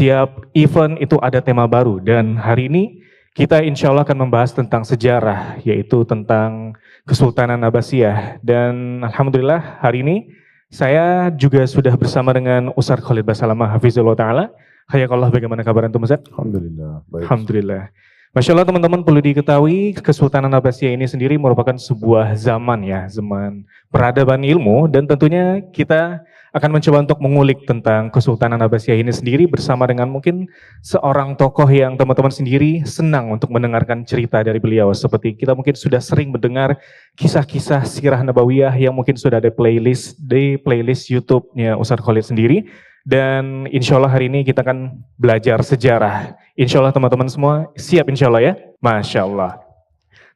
setiap event itu ada tema baru, dan hari ini kita insya Allah akan membahas tentang sejarah, yaitu tentang Kesultanan Abbasiyah. Dan Alhamdulillah hari ini saya juga sudah bersama dengan Ustaz Khalid Basalamah Hafizullah Ta'ala. Hayakallah, bagaimana kabar antum Ustaz? Alhamdulillah, baik. Alhamdulillah. Masya Allah teman-teman, perlu diketahui Kesultanan Abbasiyah ini sendiri merupakan sebuah zaman zaman peradaban ilmu, dan tentunya kita akan mencoba untuk mengulik tentang Kesultanan Abbasiyah ini sendiri bersama dengan mungkin seorang tokoh yang teman-teman sendiri senang untuk mendengarkan cerita dari beliau. Seperti kita mungkin sudah sering mendengar kisah-kisah sirah nabawiyah yang mungkin sudah ada di playlist YouTube-nya Ustaz Khalid sendiri. Dan insya Allah hari ini kita akan belajar sejarah. Insya Allah teman-teman semua siap insya Allah ya? Masya Allah.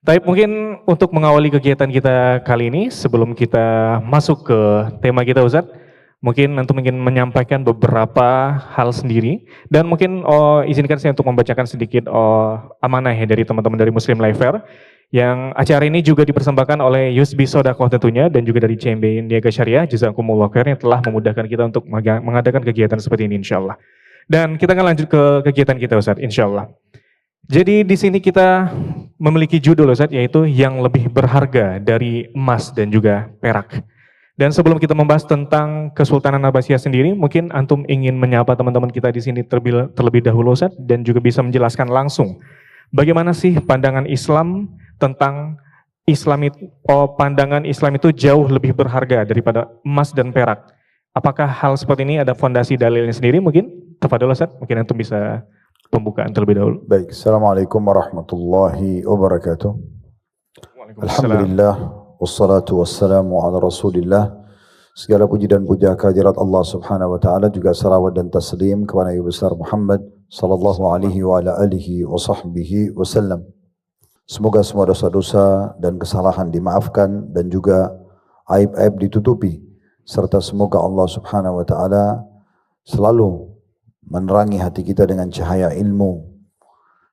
Tapi mungkin untuk mengawali kegiatan kita kali ini, sebelum kita masuk ke tema kita Ustaz, mungkin nanti mungkin menyampaikan beberapa hal sendiri. Dan mungkin izinkan saya untuk membacakan sedikit amanah ya dari teman-teman dari Muslim Life Fair. Yang acara ini juga dipersembahkan oleh Yusbi Sodakoh tentunya, dan juga dari CMB Niaga Syariah, Jazakumullah Khair, yang telah memudahkan kita untuk mengadakan kegiatan seperti ini insya Allah. Dan kita akan lanjut ke kegiatan kita Ustaz, insya Allah. Jadi di sini kita memiliki judul Ustaz, yaitu yang lebih berharga dari emas dan juga perak. Dan sebelum kita membahas tentang Kesultanan Abbasiyah sendiri, mungkin antum ingin menyapa teman-teman kita di sini terlebih dahulu Ustaz, dan juga bisa menjelaskan langsung bagaimana sih pandangan Islam tentang pandangan Islam itu jauh lebih berharga daripada emas dan perak. Apakah hal seperti ini ada fondasi dalilnya sendiri mungkin? Tafadhol Ustaz, mungkin antum bisa pembukaan terlebih dahulu. Baik, Assalamualaikum warahmatullahi wabarakatuh. Alhamdulillah, wassalatu wassalamu ala rasulillah. Segala puji dan puja kehadirat Allah subhanahu wa ta'ala, juga salawat dan taslim kepada Nabi besar Muhammad sallallahu alaihi wa ala alihi wa sahbihi wasallam. Semoga semua dosa-dosa dan kesalahan dimaafkan dan juga aib-aib ditutupi, serta semoga Allah subhanahu wa ta'ala selalu menerangi hati kita dengan cahaya ilmu,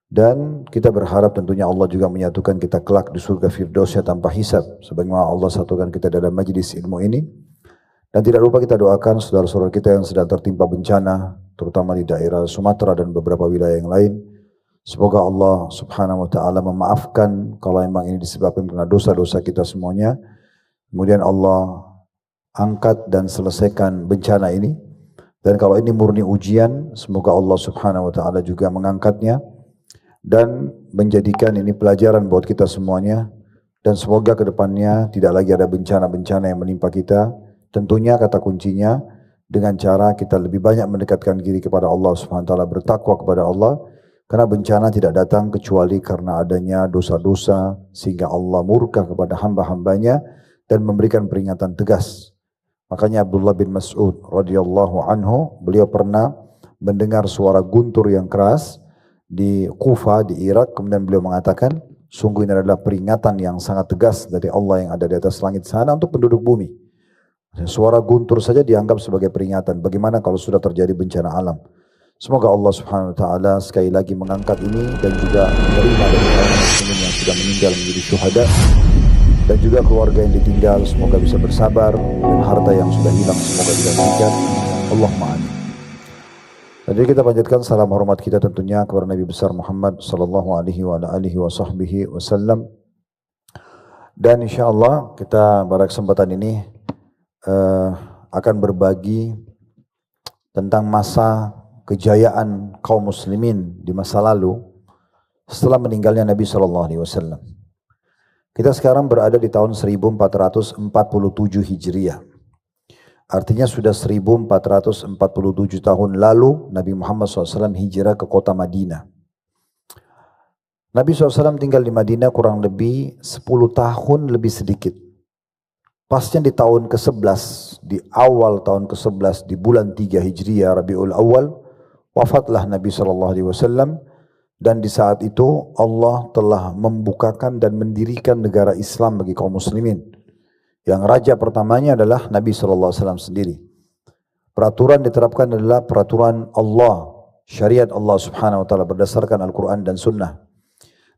dan kita berharap tentunya Allah juga menyatukan kita kelak di surga Firdausnya tanpa hisab, sebagaimana Allah satukan kita dalam majlis ilmu ini. Dan tidak lupa kita doakan saudara-saudara kita yang sedang tertimpa bencana, terutama di daerah Sumatera dan beberapa wilayah yang lain. Semoga Allah subhanahu wa ta'ala memaafkan kalau memang ini disebabkan karena dosa-dosa kita semuanya. Kemudian Allah angkat dan selesaikan bencana ini. Dan kalau ini murni ujian, semoga Allah subhanahu wa ta'ala juga mengangkatnya dan menjadikan ini pelajaran buat kita semuanya. Dan semoga ke depannya tidak lagi ada bencana-bencana yang menimpa kita. Tentunya kata kuncinya dengan cara kita lebih banyak mendekatkan diri kepada Allah subhanahu wa ta'ala, bertakwa kepada Allah. Karena bencana tidak datang kecuali karena adanya dosa-dosa, sehingga Allah murka kepada hamba-hambanya dan memberikan peringatan tegas. Makanya Abdullah bin Mas'ud radhiyallahu anhu, beliau pernah mendengar suara guntur yang keras di Kufa di Irak, kemudian beliau mengatakan, sungguh ini adalah peringatan yang sangat tegas dari Allah yang ada di atas langit sana untuk penduduk bumi. Suara guntur saja dianggap sebagai peringatan, bagaimana kalau sudah terjadi bencana alam. Semoga Allah subhanahu wa ta'ala sekali lagi mengangkat ini dan juga menerima dari orang muslimin yang sudah meninggal menjadi syuhada, dan juga keluarga yang ditinggal semoga bisa bersabar, dan harta yang sudah hilang semoga tidak demikian. Allahumma amin. Jadi kita panjatkan salam hormat kita tentunya kepada Nabi besar Muhammad sallallahu alaihi wa alihi wa sahbihi wasallam. Dan insyaallah kita pada kesempatan ini akan berbagi tentang masa kejayaan kaum muslimin di masa lalu setelah meninggalnya Nabi SAW. Kita sekarang berada di tahun 1447 Hijriah. Artinya sudah 1447 tahun lalu Nabi Muhammad SAW hijrah ke kota Madinah. Nabi SAW tinggal di Madinah kurang lebih 10 tahun lebih sedikit. Pasnya di tahun ke-11, di awal tahun ke-11 di bulan 3 Hijriah Rabiul Awal, wafatlah Nabi SAW, dan di saat itu Allah telah membukakan dan mendirikan negara Islam bagi kaum muslimin. Yang raja pertamanya adalah Nabi SAW sendiri. Peraturan diterapkan adalah peraturan Allah, syariat Allah subhanahu wa ta'ala berdasarkan Al-Quran dan Sunnah.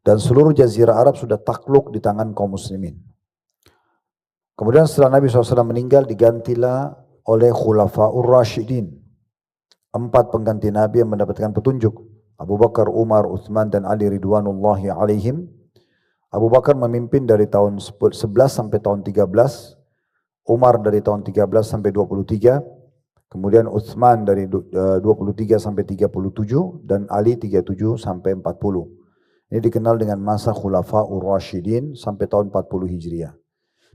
Dan seluruh jazirah Arab sudah takluk di tangan kaum muslimin. Kemudian setelah Nabi SAW meninggal digantilah oleh Khulafaur Rasyidin. 4 pengganti Nabi yang mendapatkan petunjuk. Abu Bakar, Umar, Uthman dan Ali ridwanullahi alaihim. Abu Bakar memimpin dari tahun 11 sampai tahun 13, Umar dari tahun 13 sampai 23, kemudian Uthman dari 23 sampai 37 dan Ali 37 sampai 40. Ini dikenal dengan masa Khulafaur Rasyidin sampai tahun 40 Hijriah.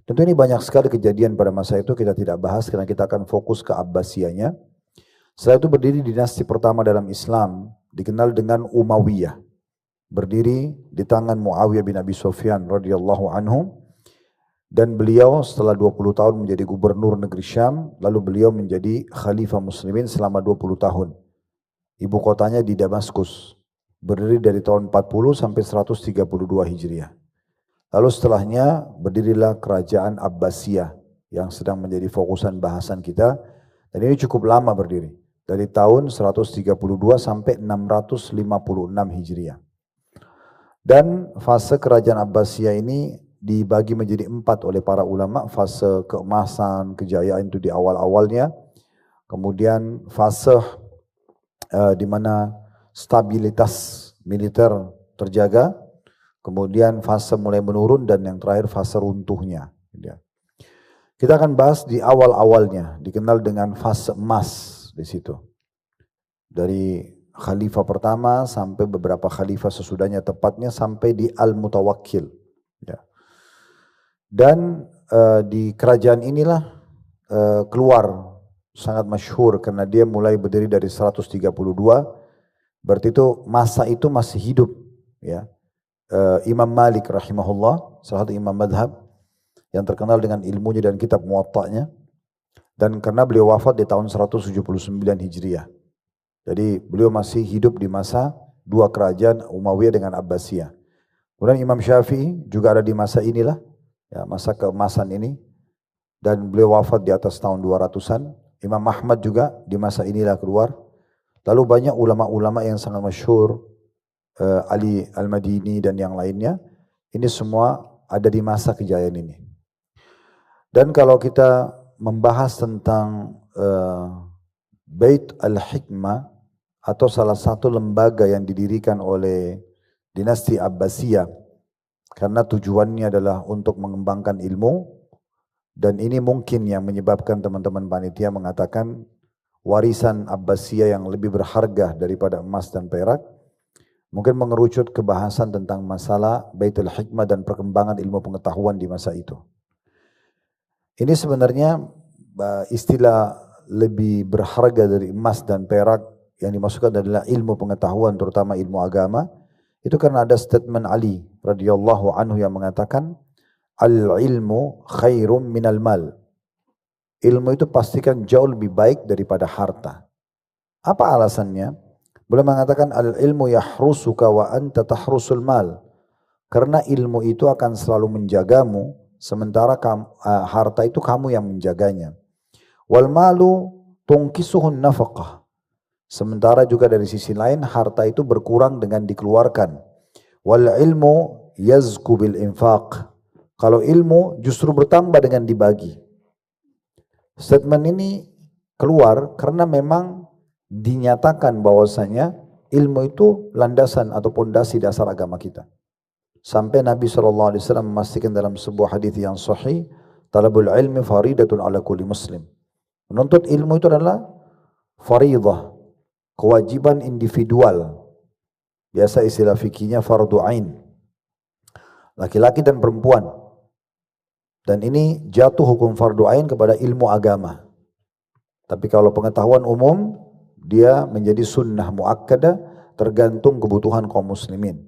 Tentu ini banyak sekali kejadian pada masa itu, kita tidak bahas karena kita akan fokus ke Abbasiyahnya. Setelah itu berdiri dinasti pertama dalam Islam, dikenal dengan Umayyah. Berdiri di tangan Muawiyah bin Abi Sufyan radhiyallahu anhu, dan beliau setelah 20 tahun menjadi gubernur negeri Syam, lalu beliau menjadi khalifah muslimin selama 20 tahun. Ibu kotanya di Damaskus, berdiri dari tahun 40 sampai 132 Hijriah. Lalu setelahnya berdirilah kerajaan Abbasiyah yang sedang menjadi fokusan bahasan kita, dan ini cukup lama berdiri, dari tahun 132 sampai 656 Hijriah. Dan fase kerajaan Abbasiyah ini dibagi menjadi 4 oleh para ulama. Fase keemasan, kejayaan itu di awal-awalnya. Kemudian fase di mana stabilitas militer terjaga. Kemudian fase mulai menurun dan yang terakhir fase runtuhnya. Kita akan bahas di awal-awalnya, dikenal dengan fase emas di situ. Dari khalifah pertama sampai beberapa khalifah sesudahnya, tepatnya sampai di Al-Mutawakkil. Ya. Dan di kerajaan inilah keluar sangat masyhur karena dia mulai berdiri dari 132, berarti itu masa itu masih hidup. Ya. Imam Malik rahimahullah, salah satu imam madhab yang terkenal dengan ilmunya dan kitab Muwatta'nya, dan karena beliau wafat di tahun 179 Hijriah. Jadi beliau masih hidup di masa dua kerajaan Umayyah dengan Abbasiyah. Kemudian Imam Syafi'i juga ada di masa inilah, ya, masa keemasan ini, dan beliau wafat di atas tahun 200-an. Imam Ahmad juga di masa inilah keluar. Lalu banyak ulama-ulama yang sangat masyhur, Ali Al-Madini dan yang lainnya, ini semua ada di masa kejayaan ini. Dan kalau kita membahas tentang Bait Al-Hikmah, atau salah satu lembaga yang didirikan oleh dinasti Abbasiyah, karena tujuannya adalah untuk mengembangkan ilmu, dan ini mungkin yang menyebabkan teman-teman panitia mengatakan warisan Abbasiyah yang lebih berharga daripada emas dan perak, mungkin mengerucut ke bahasan tentang masalah Baitul Hikmah dan perkembangan ilmu pengetahuan di masa itu. Ini sebenarnya istilah lebih berharga dari emas dan perak yang dimasukkan adalah ilmu pengetahuan, terutama ilmu agama. Itu karena ada statement Ali radhiyallahu anhu yang mengatakan, al-ilmu khairum minal mal. Ilmu itu pastikan jauh lebih baik daripada harta. Apa alasannya? Beliau mengatakan, al-ilmu yahrusuka wa anta tahrusul mal. Karena ilmu itu akan selalu menjagamu, sementara harta itu kamu yang menjaganya. Wal malu tungkisuhun nafaqah. Sementara juga dari sisi lain harta itu berkurang dengan dikeluarkan. Wal ilmu yazku bil infaq. Kalau ilmu justru bertambah dengan dibagi. Statement ini keluar karena memang dinyatakan bahwasanya ilmu itu landasan atau pondasi dasar agama kita. Sampai Nabi SAW memastikan dalam sebuah hadis yang sahih, talabul ilmi faridatun ala kulli muslim. Menuntut ilmu itu adalah faridah, kewajiban individual. Biasa istilah fikihnya fardu ain. Laki-laki dan perempuan. Dan ini jatuh hukum fardu ain kepada ilmu agama. Tapi kalau pengetahuan umum, dia menjadi sunnah muakkadah, tergantung kebutuhan kaum muslimin.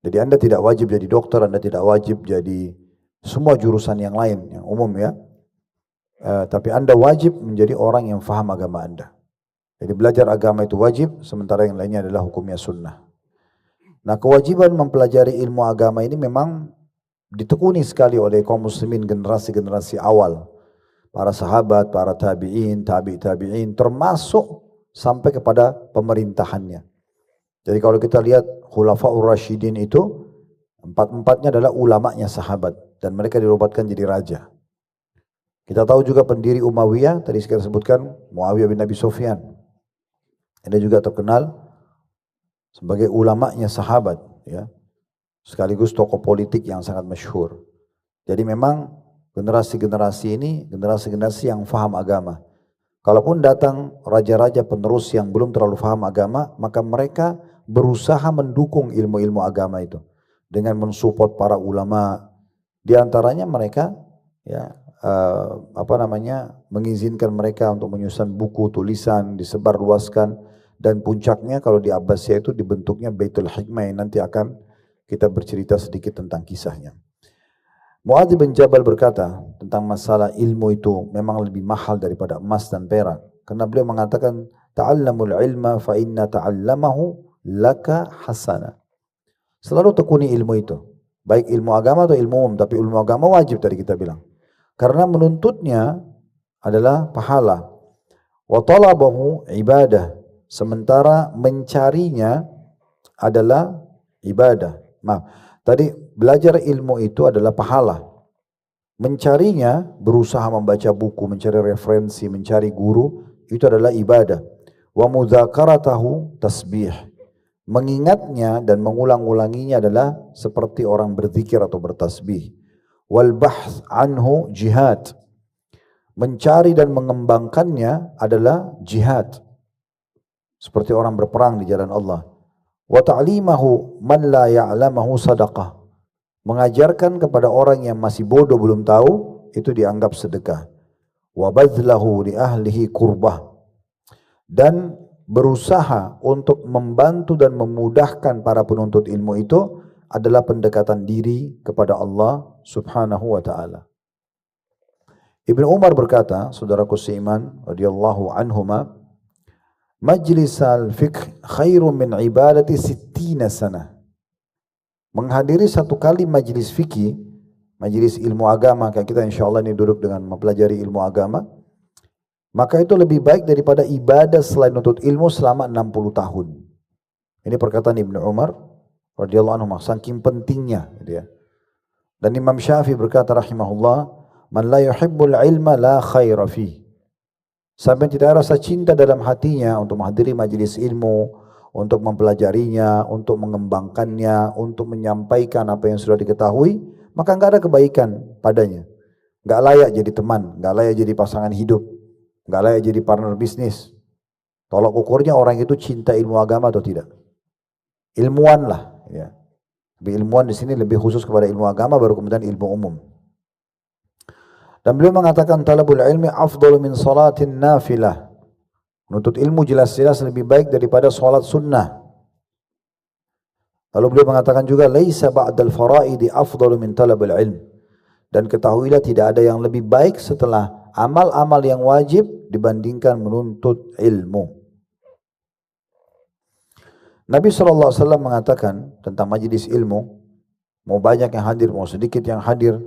Jadi Anda tidak wajib jadi dokter, Anda tidak wajib jadi semua jurusan yang lain, yang umum ya. Tapi Anda wajib menjadi orang yang faham agama Anda. Jadi belajar agama itu wajib, sementara yang lainnya adalah hukumnya sunnah. Nah, kewajiban mempelajari ilmu agama ini memang ditekuni sekali oleh kaum muslimin generasi-generasi awal. Para sahabat, para tabi'in, tabi'in, termasuk sampai kepada pemerintahannya. Jadi kalau kita lihat Khulafaur Rasyidin itu, empat-empatnya adalah ulamanya sahabat. Dan mereka dirobatkan jadi raja. Kita tahu juga pendiri Umayyah, tadi saya sebutkan Muawiyah bin Abi Sufyan. Dia juga terkenal sebagai ulamanya sahabat, ya, sekaligus tokoh politik yang sangat masyhur. Jadi memang generasi-generasi ini generasi-generasi yang faham agama. Kalaupun datang raja-raja penerus yang belum terlalu faham agama, maka mereka berusaha mendukung ilmu-ilmu agama itu dengan mensupport para ulama. Di antaranya mereka, ya, mengizinkan mereka untuk menyusun buku tulisan, disebarluaskan, dan puncaknya kalau di Abbasiyah itu dibentuknya Baitul Hikmah yang nanti akan kita bercerita sedikit tentang kisahnya. Muadz bin Jabal berkata tentang masalah ilmu itu memang lebih mahal daripada emas dan perak. Karena beliau mengatakan, ta'allamul ilma fa inna ta'allamahu laka hasana. Selalu tekuni ilmu itu. Baik ilmu agama atau ilmu umum, tapi ilmu agama wajib tadi kita bilang. Karena menuntutnya adalah pahala. Wa talabahu ibadah. Sementara mencarinya adalah ibadah. Tadi belajar ilmu itu adalah pahala. Mencarinya, berusaha membaca buku, mencari referensi, mencari guru, itu adalah ibadah. Wa mudzakaratahu tasbih. Mengingatnya dan mengulang-ulanginya adalah seperti orang berzikir atau bertasbih. Wal bahth anhu jihad. Mencari dan mengembangkannya adalah jihad. Seperti orang berperang di jalan Allah. Wa ta'limahu man la ya'lamahu sadaqah. Mengajarkan kepada orang yang masih bodoh belum tahu, itu dianggap sedekah. Wa badlahu li ahlihi kurbah. Dan berusaha untuk membantu dan memudahkan para penuntut ilmu itu adalah pendekatan diri kepada Allah Subhanahu wa ta'ala. Ibnu Umar berkata, saudaraku seiman radhiyallahu anhuma, majlis al-fiqh khairun min ibadati sittina sana. Menghadiri satu kali majlis fikih, majlis ilmu agama, kayak kita insyaAllah ini duduk dengan mempelajari ilmu agama, maka itu lebih baik daripada ibadah selain nuntut ilmu selama 60 tahun. Ini perkataan Ibnu Umar radhiyallahu anhu, saking pentingnya, gitu ya. Dan Imam Syafi'i berkata rahimahullah, man la yuhibbul ilma la khaira fih. Sampai tidak rasa cinta dalam hatinya untuk menghadiri majelis ilmu, untuk mempelajarinya, untuk mengembangkannya, untuk menyampaikan apa yang sudah diketahui, maka enggak ada kebaikan padanya. Enggak layak jadi teman, enggak layak jadi pasangan hidup, enggak layak jadi partner bisnis. Tolak ukurnya orang itu cinta ilmu agama atau tidak. Ilmuwan lah, ya. Tapi ilmuwan di sini lebih khusus kepada ilmu agama, baru kemudian ilmu umum. Dan beliau mengatakan talabul ilmi afdalu min salatin nafilah. Menuntut ilmu jelas-jelas lebih baik daripada salat sunnah. Lalu beliau mengatakan juga laisa ba'dal faraidi afdalu min talabil ilm. Dan ketahuilah tidak ada yang lebih baik setelah amal-amal yang wajib dibandingkan menuntut ilmu. Nabi SAW mengatakan tentang majelis ilmu, mau banyak yang hadir, mau sedikit yang hadir,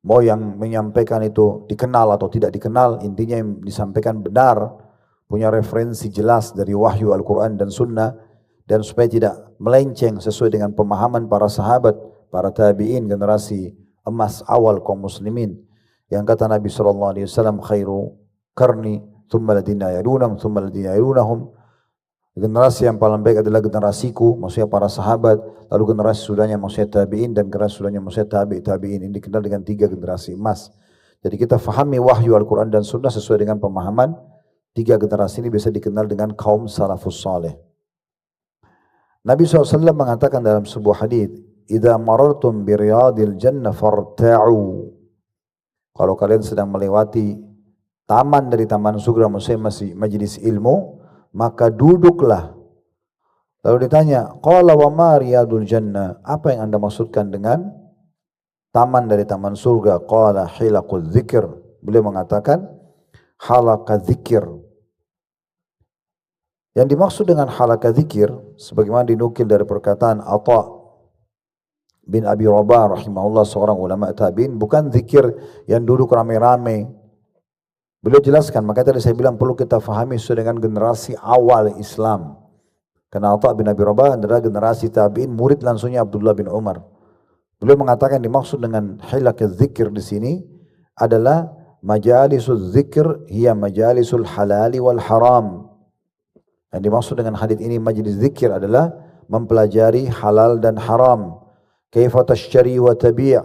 mau yang menyampaikan itu dikenal atau tidak dikenal, intinya yang disampaikan benar, punya referensi jelas dari wahyu Al-Quran dan Sunnah, dan supaya tidak melenceng sesuai dengan pemahaman para sahabat, para tabi'in, generasi emas awal kaum muslimin. Yang kata Nabi SAW, khairu karni, thumma ladina yalunahum, thumma ladina yalunahum. Generasi yang paling baik adalah generasiku, maksudnya para sahabat, lalu generasi sudahnya maksudnya tabi'in, dan generasi sudahnya maksudnya tabi'in. Ini dikenal dengan 3 generasi emas. Jadi kita fahami wahyu Al-Quran dan Sunnah sesuai dengan pemahaman 3 generasi ini, bisa dikenal dengan kaum salafus saleh. Nabi SAW mengatakan dalam sebuah hadis, "Idza marartum bi riyadil jannah farta'u." Kalau kalian sedang melewati taman dari taman surga, maksudnya masih majelis ilmu, maka duduklah. Lalu ditanya, qala wa ma riyadul jannah? Apa yang Anda maksudkan dengan taman dari taman surga? Qala hilaqul dzikr. Beliau mengatakan halaqah zikir. Yang dimaksud dengan halaqah zikir, sebagaimana dinukil dari perkataan Atha bin Abi Rabah rahimahullah, seorang ulama tabi'in, bukan zikir yang duduk rame-rame. Beliau jelaskan, makanya tadi saya bilang perlu kita fahami sesuai dengan generasi awal Islam. Karena Atha bin Abi Rabah adalah generasi tabi'in, murid langsungnya Abdullah bin Umar. Beliau mengatakan dimaksud dengan halaqah zikir di sini adalah majalisul zikr hiya majalisul halali wal haram. Yang dimaksud dengan hadits ini majlis zikir adalah mempelajari halal dan haram. Kaifa tashtari wa tabi',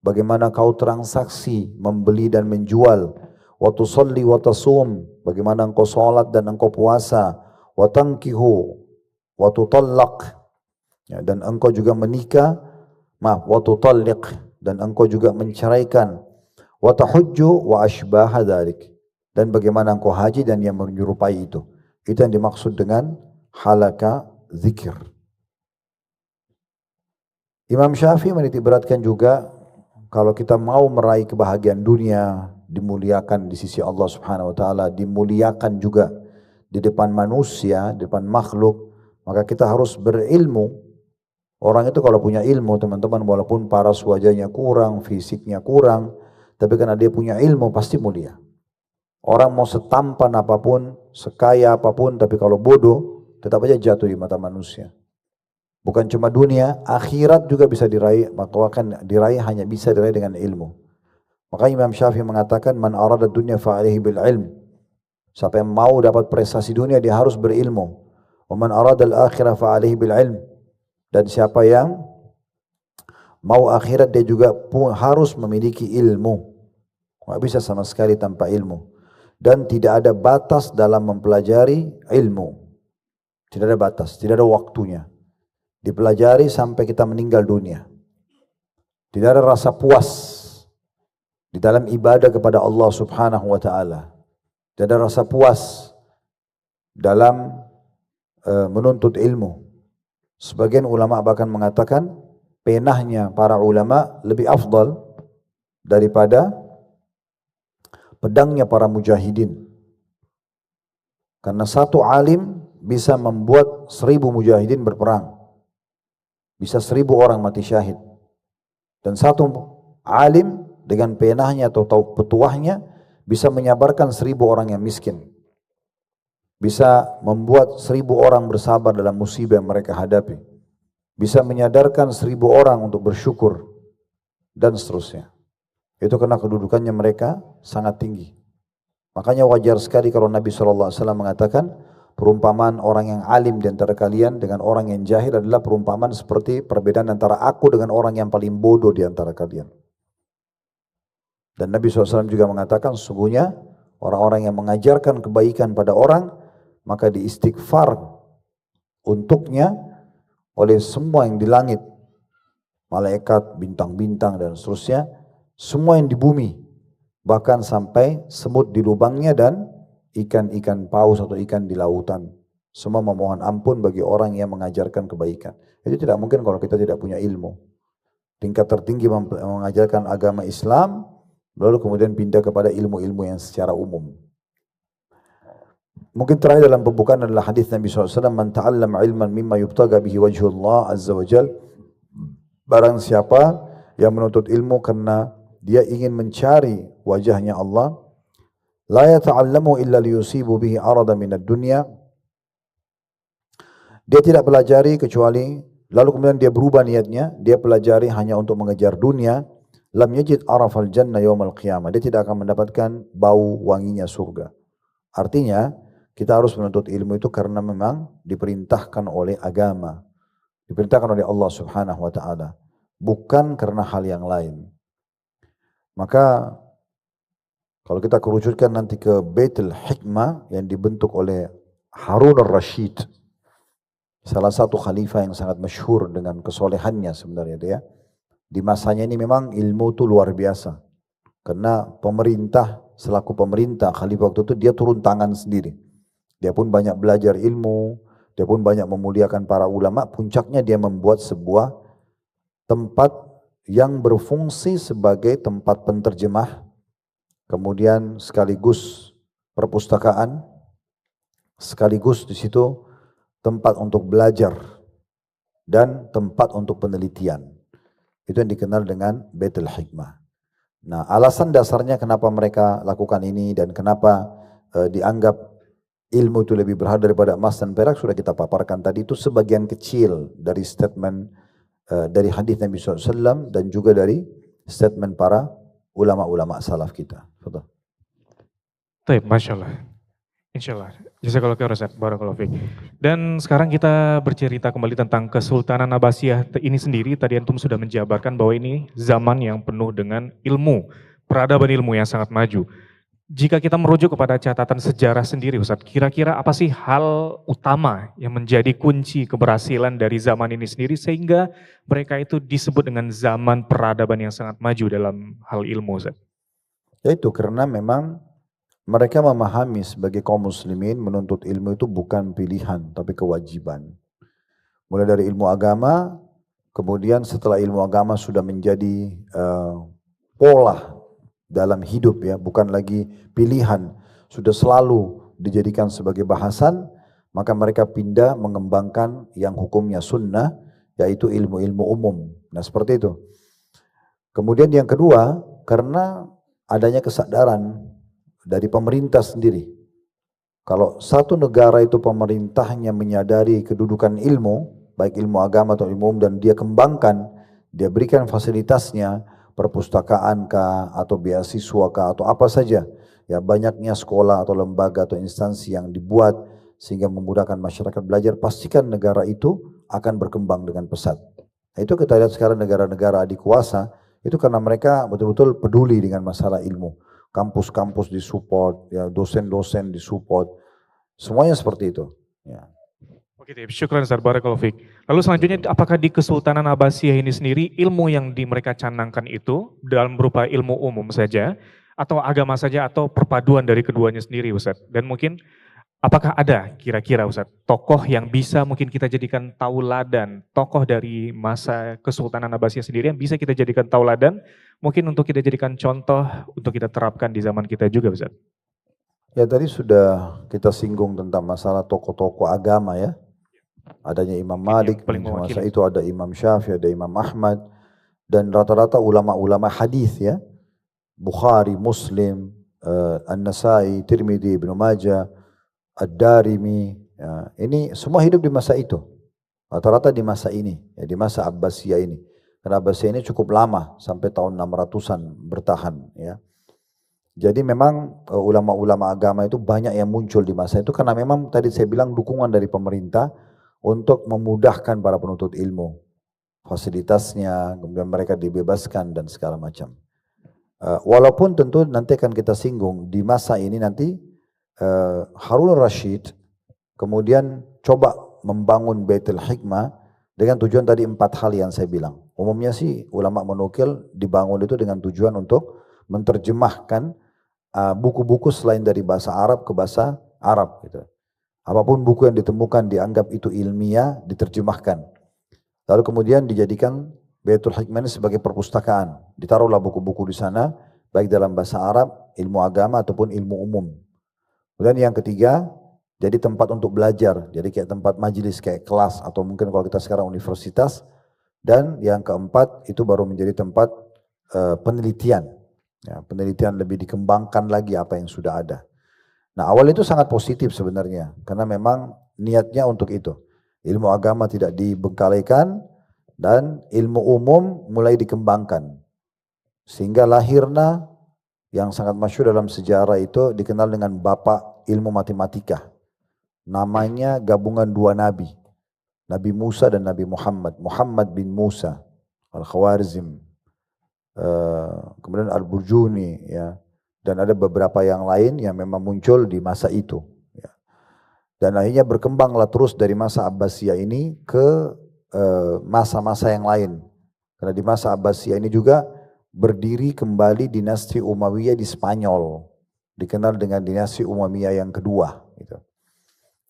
bagaimana kau transaksi membeli dan menjual. Wa tusalli wa tasum, bagaimana engkau salat dan engkau puasa. Wa tankihu wa tutallaq, ya, dan engkau juga menikah, wa tutalliq, dan engkau juga menceraikan. Wa tahujju wa ashbaha dzalik, dan bagaimana engkau haji dan yang menyerupai itu. Itu yang dimaksud dengan halaka zikir. Imam Syafi'i menitik beratkan juga, kalau kita mau meraih kebahagiaan dunia, dimuliakan di sisi Allah Subhanahu wa taala, dimuliakan juga di depan manusia, di depan makhluk, maka kita harus berilmu. Orang itu kalau punya ilmu, teman-teman, walaupun paras wajahnya kurang, fisiknya kurang, tapi karena dia punya ilmu pasti mulia. Orang mau setampan apapun, sekaya apapun, tapi kalau bodoh, tetap aja jatuh di mata manusia. Bukan cuma dunia, akhirat juga bisa diraih, maka akan diraih, hanya bisa diraih dengan ilmu. Maka Imam Syafi'i mengatakan, man arada dunya fa'alihi bil ilm. Siapa yang mau dapat prestasi dunia, dia harus berilmu. Wa man arada al-akhirah fa'alihi bil ilm. Dan siapa yang mau akhirat, dia juga harus memiliki ilmu. Tidak bisa sama sekali tanpa ilmu. Dan tidak ada batas dalam mempelajari ilmu. Tidak ada batas, tidak ada waktunya. Dipelajari sampai kita meninggal dunia. Tidak ada rasa puas di dalam ibadah kepada Allah Subhanahu wa taala. Tidak ada rasa puas dalam menuntut ilmu. Sebagian ulama bahkan mengatakan penahnya para ulama lebih afdal daripada pedangnya para mujahidin. Karena satu alim bisa membuat 1000 mujahidin berperang. Bisa 1000 orang mati syahid. Dan satu alim dengan penahnya atau petuahnya bisa menyabarkan 1000 orang yang miskin. Bisa membuat 1000 orang bersabar dalam musibah yang mereka hadapi. Bisa menyadarkan 1000 orang untuk bersyukur. Dan seterusnya. Itu karena kedudukannya mereka sangat tinggi. Makanya wajar sekali kalau Nabi SAW mengatakan, perumpamaan orang yang alim di antara kalian dengan orang yang jahil adalah perumpamaan seperti perbedaan antara aku dengan orang yang paling bodoh di antara kalian. Dan Nabi SAW juga mengatakan, sesungguhnya orang-orang yang mengajarkan kebaikan pada orang, maka diistighfar untuknya oleh semua yang di langit, malaikat, bintang-bintang dan seterusnya, semua yang di bumi, bahkan sampai semut di lubangnya dan ikan-ikan paus atau ikan di lautan. Semua memohon ampun bagi orang yang mengajarkan kebaikan. Itu tidak mungkin kalau kita tidak punya ilmu. Tingkat tertinggi mengajarkan agama Islam, lalu kemudian pindah kepada ilmu-ilmu yang secara umum. Mungkin terakhir dalam pembukaan adalah hadis Nabi SAW, man ta'allama ilman mimma yubtaga bihi wajhullah azza wa jal. Barang siapa yang menuntut ilmu karena dia ingin mencari wajahnya Allah, la yata'allamu illa liyusibu bihi arada minad dunya. Dia tidak pelajari kecuali, lalu kemudian dia berubah niatnya, dia pelajari hanya untuk mengejar dunia, lam yajid arafal jannah yawmal qiyamah. Dia tidak akan mendapatkan bau wanginya surga. Artinya, kita harus menuntut ilmu itu karena memang diperintahkan oleh agama. Diperintahkan oleh Allah Subhanahu wa taala, bukan karena hal yang lain. Maka kalau kita kerucutkan nanti ke Baitul Hikmah yang dibentuk oleh Harun al-Rashid, salah satu khalifah yang sangat masyhur dengan kesolehannya sebenarnya dia. Di masanya ini memang ilmu itu luar biasa. Karena pemerintah, selaku pemerintah, khalifah waktu itu dia turun tangan sendiri. Dia pun banyak belajar ilmu, dia pun banyak memuliakan para ulama, puncaknya dia membuat sebuah tempat yang berfungsi sebagai tempat penterjemah, kemudian sekaligus perpustakaan, sekaligus di situ tempat untuk belajar dan tempat untuk penelitian. Itu yang dikenal dengan Baitul Hikmah. Nah, alasan dasarnya kenapa mereka lakukan ini dan kenapa dianggap ilmu itu lebih berharga daripada emas dan perak sudah kita paparkan tadi. Itu sebagian kecil dari statement dari hadis Nabi SAW dan juga dari statement para ulama-ulama salaf kita. Betul. Baik, Masya Allah. Insyaallah. Jazakallahu khairan Ustaz. Barakallahu fiik. Dan sekarang kita bercerita kembali tentang Kesultanan Abbasiyah ini sendiri. Tadi antum sudah menjabarkan bahwa ini zaman yang penuh dengan ilmu, peradaban ilmu yang sangat maju. Jika kita merujuk kepada catatan sejarah sendiri Ustaz, kira-kira apa sih hal utama yang menjadi kunci keberhasilan dari zaman ini sendiri sehingga mereka itu disebut dengan zaman peradaban yang sangat maju dalam hal ilmu Ustaz? Yaitu karena memang mereka memahami sebagai kaum muslimin menuntut ilmu itu bukan pilihan tapi kewajiban. Mulai dari ilmu agama, kemudian setelah ilmu agama sudah menjadi pola dalam hidup ya, bukan lagi pilihan, sudah selalu dijadikan sebagai bahasan, maka mereka pindah mengembangkan yang hukumnya sunnah, yaitu ilmu-ilmu umum. Nah seperti itu. Kemudian yang kedua, karena adanya kesadaran dari pemerintah sendiri. Kalau satu negara itu pemerintahnya menyadari kedudukan ilmu, baik ilmu agama atau ilmu umum, dan dia kembangkan, dia berikan fasilitasnya, perpustakaan kah, atau beasiswa kah, atau apa saja. Ya banyaknya sekolah atau lembaga atau instansi yang dibuat sehingga memudahkan masyarakat belajar, pastikan negara itu akan berkembang dengan pesat. Nah, itu kita lihat sekarang negara-negara adikuasa, itu karena mereka betul-betul peduli dengan masalah ilmu. Kampus-kampus disupport, ya dosen-dosen disupport, semuanya seperti itu. Ya. Oke, syukran Ustaz, barakallahu fiik. Lalu selanjutnya apakah di Kesultanan Abbasiyah ini sendiri ilmu yang mereka canangkan itu dalam berupa ilmu umum saja atau agama saja atau perpaduan dari keduanya sendiri Ustaz? Dan mungkin apakah ada kira-kira Ustaz tokoh yang bisa mungkin kita jadikan tauladan, tokoh dari masa Kesultanan Abbasiyah sendiri yang bisa kita jadikan tauladan, mungkin untuk kita jadikan contoh untuk kita terapkan di zaman kita juga Ustaz? Ya tadi sudah kita singgung tentang masalah tokoh-tokoh agama ya. Adanya Imam Malik, di masa itu ada Imam Syafi'i, ada Imam Ahmad, dan rata-rata ulama-ulama hadis ya. Bukhari, Muslim, An-Nasai, Tirmidzi, Ibnu Majah, Ad-Darimi, ya, ini semua hidup di masa itu. Rata-rata di masa ini, ya, di masa Abbasiyah ini. Karena Abbasiyah ini cukup lama, sampai tahun 600-an bertahan. Ya. Jadi memang ulama-ulama agama itu banyak yang muncul di masa itu, karena memang tadi saya bilang dukungan dari pemerintah untuk memudahkan para penuntut ilmu. Fasilitasnya, kemudian mereka dibebaskan dan segala macam. Walaupun tentu nanti akan kita singgung, di masa ini nanti Harun al-Rashid kemudian coba membangun Baitul Hikmah dengan tujuan tadi 4 hal yang saya bilang. Umumnya sih ulama menukil dibangun itu dengan tujuan untuk menerjemahkan buku-buku selain dari bahasa Arab ke bahasa Arab. Gitu. Apapun buku yang ditemukan dianggap itu ilmiah diterjemahkan. Lalu kemudian dijadikan Baitul Hikmah ini sebagai perpustakaan. Ditaruhlah buku-buku di sana, baik dalam bahasa Arab, ilmu agama ataupun ilmu umum. Kemudian yang ketiga, jadi tempat untuk belajar. Jadi kayak tempat majelis, kayak kelas, atau mungkin kalau kita sekarang universitas. Dan yang keempat, itu baru menjadi tempat penelitian. Ya, penelitian lebih dikembangkan lagi apa yang sudah ada. Nah awal itu sangat positif sebenarnya. Karena memang niatnya untuk itu. Ilmu agama tidak dibengkalikan, dan ilmu umum mulai dikembangkan. Sehingga lahirnya yang sangat masyhur dalam sejarah itu dikenal dengan bapak ilmu matematika. Namanya gabungan 2 nabi. Nabi Musa dan Nabi Muhammad. Muhammad bin Musa Al-Khawarizm. Kemudian Al-Burjuni. Ya. Dan ada beberapa yang lain yang memang muncul di masa itu. Ya. Dan akhirnya berkembanglah terus dari masa Abbasiyah ini ke masa-masa yang lain. Karena di masa Abbasiyah ini juga berdiri kembali dinasti Umayyah di Spanyol. Dikenal dengan dinasti Umayyah yang kedua. Gitu.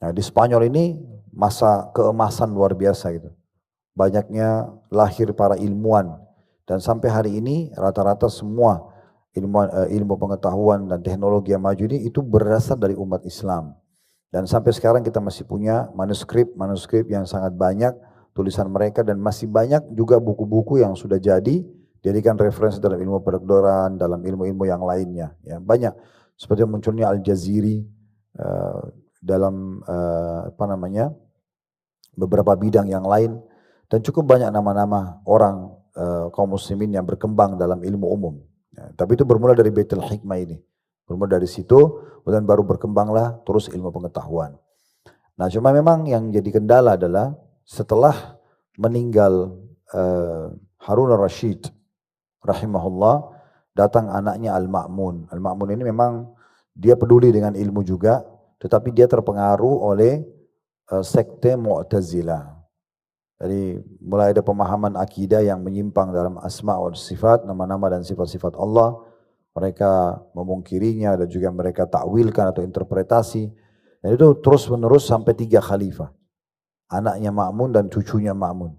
Nah di Spanyol ini masa keemasan luar biasa gitu. Banyaknya lahir para ilmuwan. Dan sampai hari ini rata-rata semua ilmu pengetahuan dan teknologi yang maju ini itu berasal dari umat Islam. Dan sampai sekarang kita masih punya manuskrip yang sangat banyak tulisan mereka, dan masih banyak juga buku-buku yang sudah jadikan referensi dalam ilmu kedokteran, dalam ilmu-ilmu yang lainnya. Ya, banyak seperti munculnya Al-Jaziri dalam beberapa bidang yang lain, dan cukup banyak nama-nama orang kaum muslimin yang berkembang dalam ilmu umum. Ya, tapi itu bermula dari Baitul Hikmah ini. Bermula dari situ, kemudian baru berkembanglah terus ilmu pengetahuan. Nah cuma memang yang jadi kendala adalah setelah meninggal Harun al-Rashid rahimahullah, datang anaknya Al-Ma'mun. Al-Ma'mun ini memang dia peduli dengan ilmu juga, tetapi dia terpengaruh oleh sekte Mu'tazilah. Jadi mulai ada pemahaman akidah yang menyimpang dalam asma wa sifat, nama-nama dan sifat-sifat Allah. Mereka memungkirinya dan juga mereka takwilkan atau interpretasi. Dan itu terus menerus sampai 3 khalifah. Anaknya Ma'mun dan cucunya Ma'mun.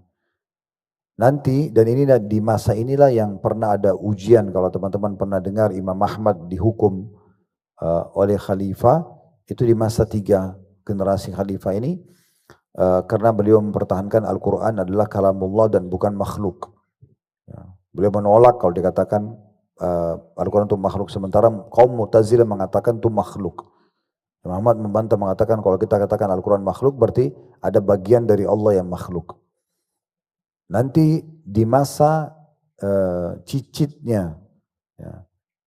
Nanti, dan ini di masa inilah yang pernah ada ujian, kalau teman-teman pernah dengar Imam Ahmad dihukum oleh khalifah, itu di masa 3 generasi khalifah ini, karena beliau mempertahankan Al-Quran adalah kalamullah dan bukan makhluk. Beliau menolak kalau dikatakan Al-Quran itu makhluk, sementara kaum Mu'tazilah mengatakan itu makhluk. Imam Ahmad membantah mengatakan kalau kita katakan Al-Quran makhluk berarti ada bagian dari Allah yang makhluk. Nanti di masa cicitnya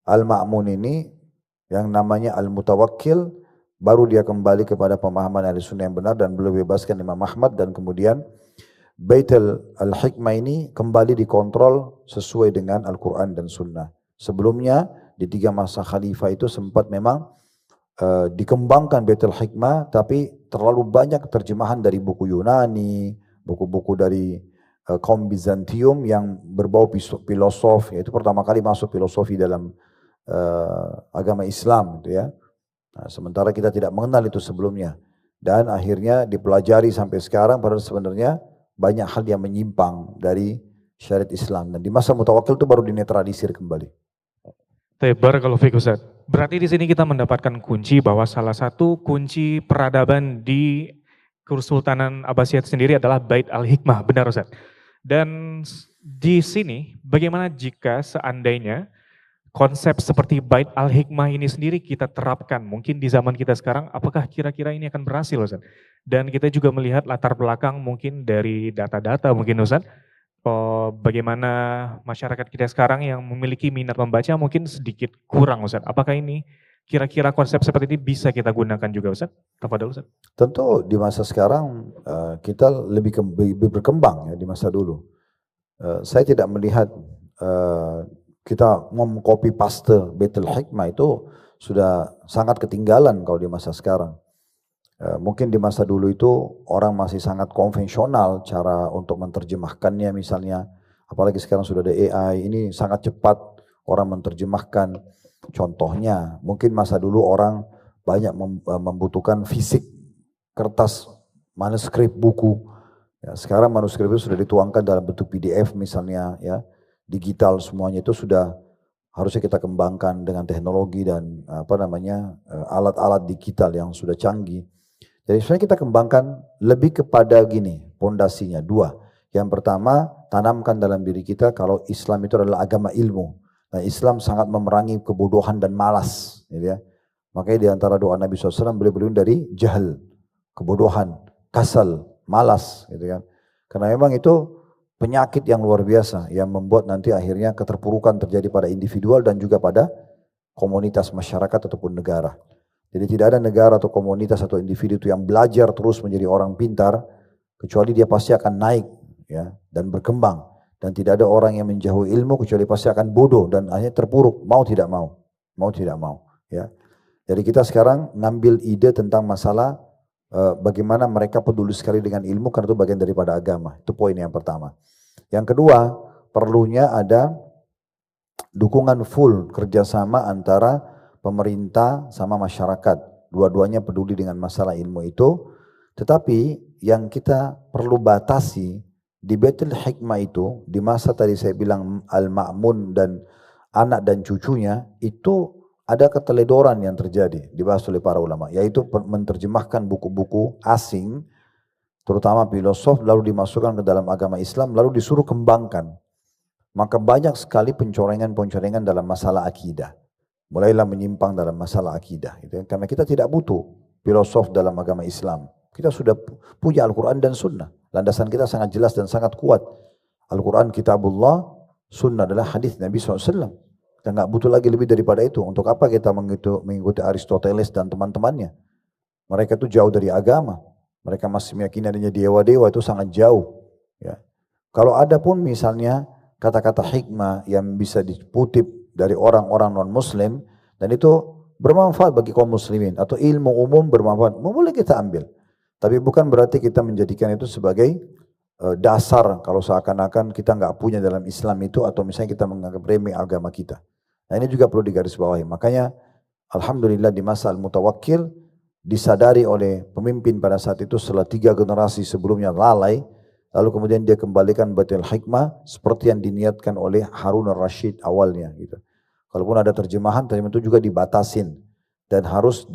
Al-Ma'mun ini yang namanya Al-Mutawakkil, baru dia kembali kepada pemahaman Ahlussunnah yang benar dan beliau bebaskan Imam Ahmad, dan kemudian Baitul Al-Hikmah ini kembali dikontrol sesuai dengan Al-Quran dan Sunnah. Sebelumnya di 3 masa khalifah itu sempat memang dikembangkan Baitul Hikmah, tapi terlalu banyak terjemahan dari buku Yunani, buku-buku dari kaum Bizantium yang berbau filosof, yaitu pertama kali masuk filosofi dalam agama Islam gitu ya. Nah, sementara kita tidak mengenal itu sebelumnya, dan akhirnya dipelajari sampai sekarang, padahal sebenarnya banyak hal yang menyimpang dari syariat Islam, dan di masa Mutawakkil itu baru dinetralisir kembali. Barakallahu fiik Ustaz. Berarti di sini kita mendapatkan kunci bahwa salah satu kunci peradaban di Kesultanan Abbasiyah sendiri adalah Bait Al-Hikmah, benar Ustaz? Dan di sini bagaimana jika seandainya konsep seperti Bait Al-Hikmah ini sendiri kita terapkan mungkin di zaman kita sekarang, apakah kira-kira ini akan berhasil Ustaz? Dan kita juga melihat latar belakang mungkin dari data-data mungkin Ustaz, bagaimana masyarakat kita sekarang yang memiliki minat membaca mungkin sedikit kurang Ustaz. Apakah ini kira-kira konsep seperti ini bisa kita gunakan juga Ustaz? Tafadhol Ustaz. Tentu di masa sekarang kita lebih berkembang ya di masa dulu. Saya tidak melihat kita mengcopy paste Baitul Hikmah itu sudah sangat ketinggalan kalau di masa sekarang. Mungkin di masa dulu itu orang masih sangat konvensional cara untuk menerjemahkannya misalnya, apalagi sekarang sudah ada AI, ini sangat cepat orang menerjemahkan. Contohnya mungkin masa dulu orang banyak membutuhkan fisik, kertas, manuskrip, buku. Ya, sekarang manuskrip itu sudah dituangkan dalam bentuk PDF misalnya, ya digital semuanya, itu sudah harusnya kita kembangkan dengan teknologi dan alat-alat digital yang sudah canggih. Jadi sebenarnya kita kembangkan lebih kepada gini, pondasinya 2. Yang pertama, tanamkan dalam diri kita kalau Islam itu adalah agama ilmu. Nah, Islam sangat memerangi kebodohan dan malas, gitu ya. Makanya di antara doa Nabi SAW beliau berlindung dari jahil, kebodohan, kasal, malas, gitu kan. Karena memang itu penyakit yang luar biasa yang membuat nanti akhirnya keterpurukan terjadi pada individual dan juga pada komunitas masyarakat ataupun negara. Jadi tidak ada negara atau komunitas atau individu itu yang belajar terus menjadi orang pintar, kecuali dia pasti akan naik ya dan berkembang. Dan tidak ada orang yang menjauhi ilmu kecuali pasti akan bodoh dan akhirnya terpuruk, mau tidak mau ya. Jadi kita sekarang ngambil ide tentang masalah bagaimana mereka peduli sekali dengan ilmu karena itu bagian daripada agama. Itu poin yang pertama. Yang kedua, perlunya ada dukungan full kerjasama antara pemerintah sama masyarakat. Dua-duanya peduli dengan masalah ilmu itu. Tetapi yang kita perlu batasi di Baitul Hikmah itu, di masa tadi saya bilang Al-Ma'mun dan anak dan cucunya, itu ada keteledoran yang terjadi, dibahas oleh para ulama, yaitu menerjemahkan buku-buku asing, terutama filosof, lalu dimasukkan ke dalam agama Islam, lalu disuruh kembangkan. Maka banyak sekali pencorengan-pencorengan dalam masalah akidah. Mulailah menyimpang dalam masalah akidah. Gitu. Karena kita tidak butuh filosof dalam agama Islam. Kita sudah punya Al-Quran dan Sunnah. Landasan kita sangat jelas dan sangat kuat. Al-Quran kitabullah, Sunnah adalah hadis Nabi SAW. Kita nggak butuh lagi lebih daripada itu. Untuk apa kita mengikuti Aristoteles dan teman-temannya? Mereka itu jauh dari agama. Mereka masih meyakini adanya dewa-dewa, itu sangat jauh. Ya. Kalau ada pun misalnya kata-kata hikmah yang bisa dikutip dari orang-orang non-muslim, dan itu bermanfaat bagi kaum muslimin, atau ilmu umum bermanfaat, boleh kita ambil. Tapi bukan berarti kita menjadikan itu sebagai dasar, kalau seakan-akan kita nggak punya dalam Islam itu, atau misalnya kita menganggap remeh agama kita. Nah ini juga perlu digarisbawahi. Makanya alhamdulillah di masa Al-Mutawakkil disadari oleh pemimpin pada saat itu setelah 3 generasi sebelumnya lalai, lalu kemudian dia kembalikan Baitul Hikmah seperti yang diniatkan oleh Harun al-Rashid awalnya gitu. Kalaupun ada terjemahan itu juga dibatasin, dan harus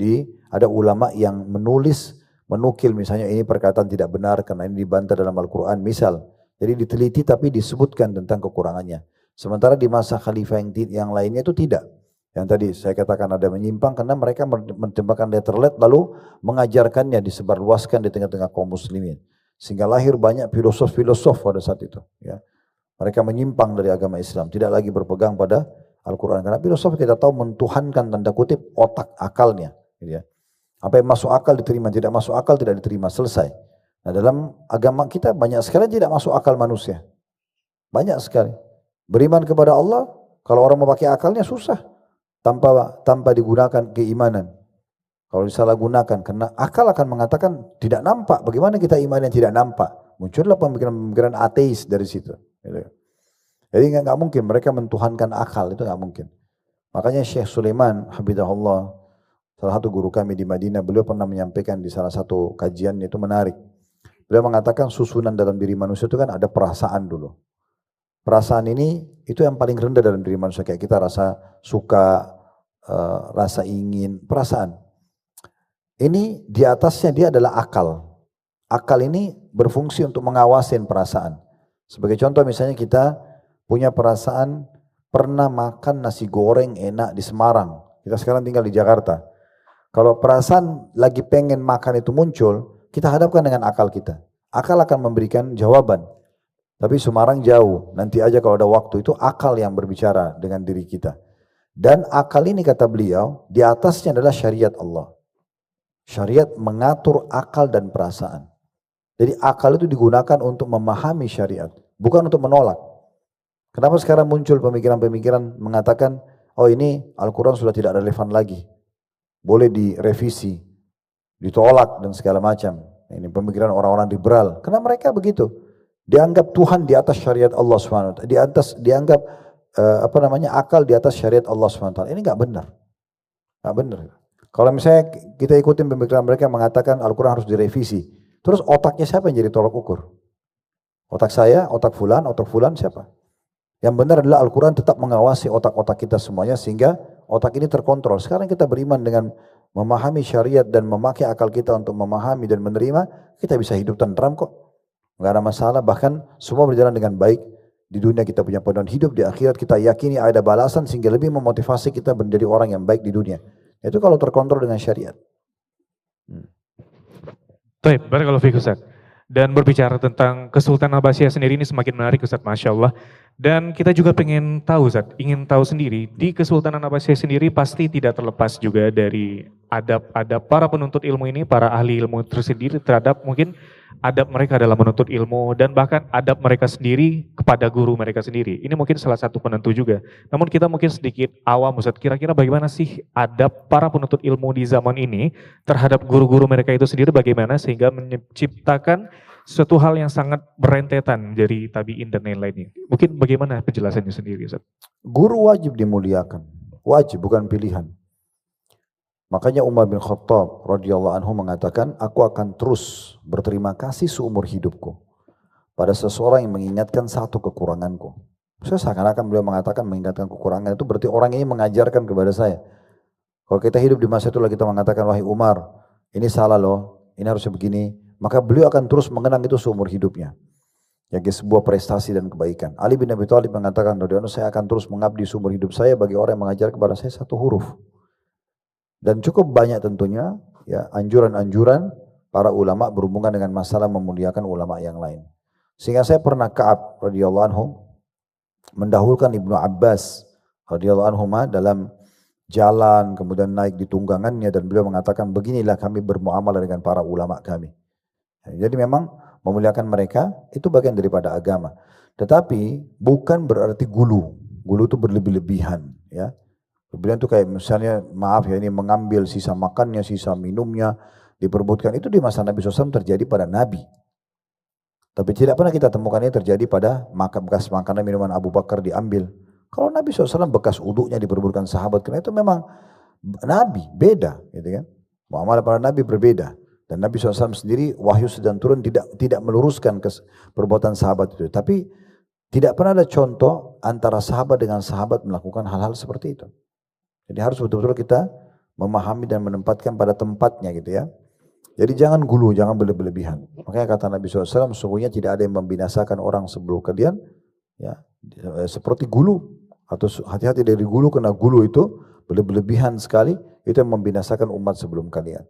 ada ulama yang menulis, menukil misalnya ini perkataan tidak benar karena ini dibantah dalam Al-Quran misal. Jadi diteliti tapi disebutkan tentang kekurangannya. Sementara di masa khalifah yang lainnya itu tidak. Yang tadi saya katakan ada menyimpang karena mereka menciptakan letterlet lalu mengajarkannya, disebarluaskan di tengah-tengah kaum muslimin. Sehingga lahir banyak filosof-filosof pada saat itu. Ya. Mereka menyimpang dari agama Islam, tidak lagi berpegang pada Al-Quran. Karena filosof kita tahu mentuhankan tanda kutip otak akalnya. Gitu ya. Apa yang masuk akal diterima, tidak masuk akal tidak diterima, selesai. Nah dalam agama kita banyak sekali tidak masuk akal manusia. Banyak sekali. Beriman kepada Allah, kalau orang mau pakai akalnya susah. Tanpa digunakan keimanan. Kalau disalahgunakan, karena akal akan mengatakan tidak nampak. Bagaimana kita iman yang tidak nampak? Muncullah pemikiran-pemikiran ateis dari situ. Jadi nggak mungkin mereka mentuhankan akal, itu nggak mungkin. Makanya Syekh Sulaiman, Habibullah, salah satu guru kami di Madinah, beliau pernah menyampaikan di salah satu kajian, itu menarik. Beliau mengatakan susunan dalam diri manusia itu kan ada perasaan dulu. Perasaan ini itu yang paling rendah dalam diri manusia, kayak kita rasa suka, rasa ingin, perasaan. Ini di atasnya dia adalah akal. Akal ini berfungsi untuk mengawasin perasaan. Sebagai contoh misalnya kita punya perasaan pernah makan nasi goreng enak di Semarang. Kita sekarang tinggal di Jakarta. Kalau perasaan lagi pengen makan itu muncul, kita hadapkan dengan akal kita. Akal akan memberikan jawaban. Tapi Semarang jauh, nanti aja kalau ada waktu, itu akal yang berbicara dengan diri kita. Dan akal ini kata beliau, di atasnya adalah syariat Allah. Syariat mengatur akal dan perasaan. Jadi akal itu digunakan untuk memahami syariat, bukan untuk menolak. Kenapa sekarang muncul pemikiran-pemikiran mengatakan, oh ini Al-Quran sudah tidak relevan lagi, boleh direvisi, ditolak dan segala macam. Ini pemikiran orang-orang liberal. Karena mereka begitu, dianggap Tuhan di atas syariat Allah SWT, dianggap akal di atas syariat Allah SWT. Ini nggak benar, nggak benar. Kalau misalnya kita ikutin pemikiran mereka mengatakan Al-Quran harus direvisi, terus otaknya siapa yang jadi tolak ukur? Otak saya, otak fulan siapa? Yang benar adalah Al-Quran tetap mengawasi otak-otak kita semuanya sehingga otak ini terkontrol. Sekarang kita beriman dengan memahami syariat dan memakai akal kita untuk memahami dan menerima, kita bisa hidup tentram kok. Nggak ada masalah, bahkan semua berjalan dengan baik. Di dunia kita punya pedoman hidup, di akhirat kita yakini ada balasan sehingga lebih memotivasi kita menjadi orang yang baik di dunia. Itu kalau terkontrol dengan syariat. Baik, barakallahu fiik Ustaz. Dan berbicara tentang Kesultanan Abbasiyah sendiri ini semakin menarik Ustaz, Masya Allah. Dan kita juga pengen tahu Ustaz, ingin tahu sendiri, di Kesultanan Abbasiyah sendiri pasti tidak terlepas juga dari adab-adab para penuntut ilmu ini, para ahli ilmu tersendiri terhadap mungkin adab mereka dalam menuntut ilmu, dan bahkan adab mereka sendiri kepada guru mereka sendiri. Ini mungkin salah satu penentu juga. Namun kita mungkin sedikit awam Ustaz, kira-kira bagaimana sih adab para penuntut ilmu di zaman ini terhadap guru-guru mereka itu sendiri, bagaimana sehingga menciptakan suatu hal yang sangat berentetan dari tabi'in dan lain-lainnya. Mungkin bagaimana penjelasannya sendiri Ustaz? Guru wajib dimuliakan, wajib bukan pilihan. Makanya Umar bin Khattab radhiyallahu anhu mengatakan, aku akan terus berterima kasih seumur hidupku pada seseorang yang mengingatkan satu kekuranganku. Saya seakan-akan beliau mengatakan mengingatkan kekurangan itu berarti orang ini mengajarkan kepada saya. Kalau kita hidup di masa itulah kita mengatakan, wahai Umar, ini salah loh, ini harusnya begini. Maka beliau akan terus mengenang itu seumur hidupnya. Ya, sebuah prestasi dan kebaikan. Ali bin Abi Thalib mengatakan, saya akan terus mengabdi seumur hidup saya bagi orang yang mengajar kepada saya satu huruf. Dan cukup banyak tentunya ya anjuran-anjuran para ulama berhubungan dengan masalah memuliakan ulama yang lain. Sehingga saya pernah Ka'ab radhiyallahu anhu mendahulukan Ibnu Abbas radhiyallahu anhuma dalam jalan, kemudian naik di tunggangannya dan beliau mengatakan beginilah kami bermuamalah dengan para ulama kami. Jadi memang memuliakan mereka itu bagian daripada agama. Tetapi bukan berarti gulu. Gulu itu berlebih-lebihan, ya. Berlebihan itu kayak misalnya maaf ya ini mengambil sisa makannya, sisa minumnya diperbutkan, itu di masa Nabi SAW terjadi pada Nabi. Tapi tidak pernah kita temukan ini terjadi pada bekas makanan minuman Abu Bakar diambil. Kalau Nabi SAW bekas uduknya diperbutkan sahabat, karena itu memang Nabi beda, gitu kan? Muamalah para Nabi berbeda. Dan Nabi SAW sendiri wahyu sedang turun tidak meluruskan perbuatan sahabat itu. Tapi tidak pernah ada contoh antara sahabat dengan sahabat melakukan hal-hal seperti itu. Jadi harus betul-betul kita memahami dan menempatkan pada tempatnya gitu ya. Jadi jangan gulu, jangan berlebihan. Makanya kata Nabi SAW, sesungguhnya tidak ada yang membinasakan orang sebelum kalian, ya, seperti gulu. Atau hati-hati dari gulu, karena gulu itu berlebihan sekali, itu yang membinasakan umat sebelum kalian.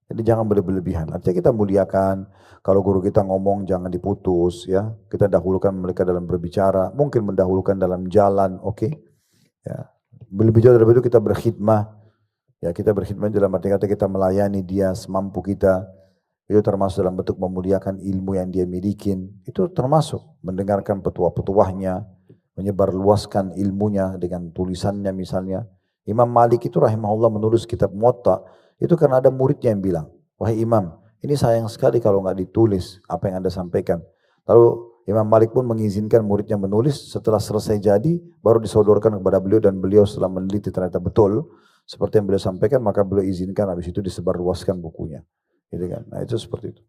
Jadi jangan berlebihan. Artinya kita muliakan, kalau guru kita ngomong jangan diputus, ya. Kita dahulukan mereka dalam berbicara, mungkin mendahulukan dalam jalan, oke. Ya. Lebih jauh daripada itu kita berkhidmah. Ya, kita berkhidmat dalam arti kata kita melayani dia semampu kita. Itu termasuk dalam bentuk memuliakan ilmu yang dia miliki. Itu termasuk mendengarkan petuah-petuahnya, menyebarluaskan ilmunya dengan tulisannya misalnya. Imam Malik itu rahimahullah menulis kitab Muwatta, itu karena ada muridnya yang bilang, wahai Imam, ini sayang sekali kalau nggak ditulis apa yang Anda sampaikan. Lalu Imam Malik pun mengizinkan muridnya menulis, setelah selesai jadi, baru disodorkan kepada beliau, dan beliau setelah meneliti ternyata betul, seperti yang beliau sampaikan, maka beliau izinkan habis itu disebarluaskan bukunya. Gitu kan? Nah itu seperti itu.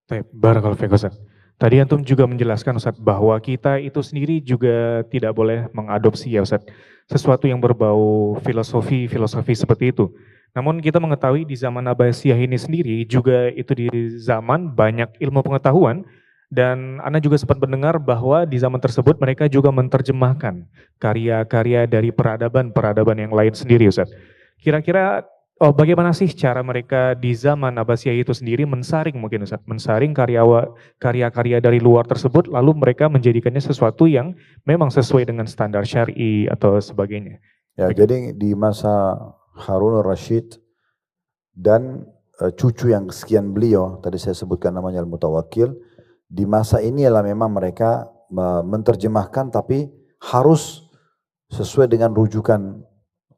Baik, barakallahu fiik Ustaz. Tadi antum juga menjelaskan Ustaz bahwa kita itu sendiri juga tidak boleh mengadopsi ya Ustaz sesuatu yang berbau filosofi seperti itu. Namun kita mengetahui di zaman Abbasiyah ini sendiri juga itu di zaman banyak ilmu pengetahuan, dan Anda juga sempat mendengar bahwa di zaman tersebut mereka juga menerjemahkan karya-karya dari peradaban yang lain sendiri Ustaz. Kira-kira bagaimana sih cara mereka di zaman Abbasiyah itu sendiri mensaring mungkin Ustaz, mensaring karya-karya dari luar tersebut lalu mereka menjadikannya sesuatu yang memang sesuai dengan standar syar'i atau sebagainya. Ya, jadi di masa Harun al-Rashid dan cucu yang sekian beliau, tadi saya sebutkan namanya Al-Mutawakkil, di masa ini adalah memang mereka menerjemahkan tapi harus sesuai dengan rujukan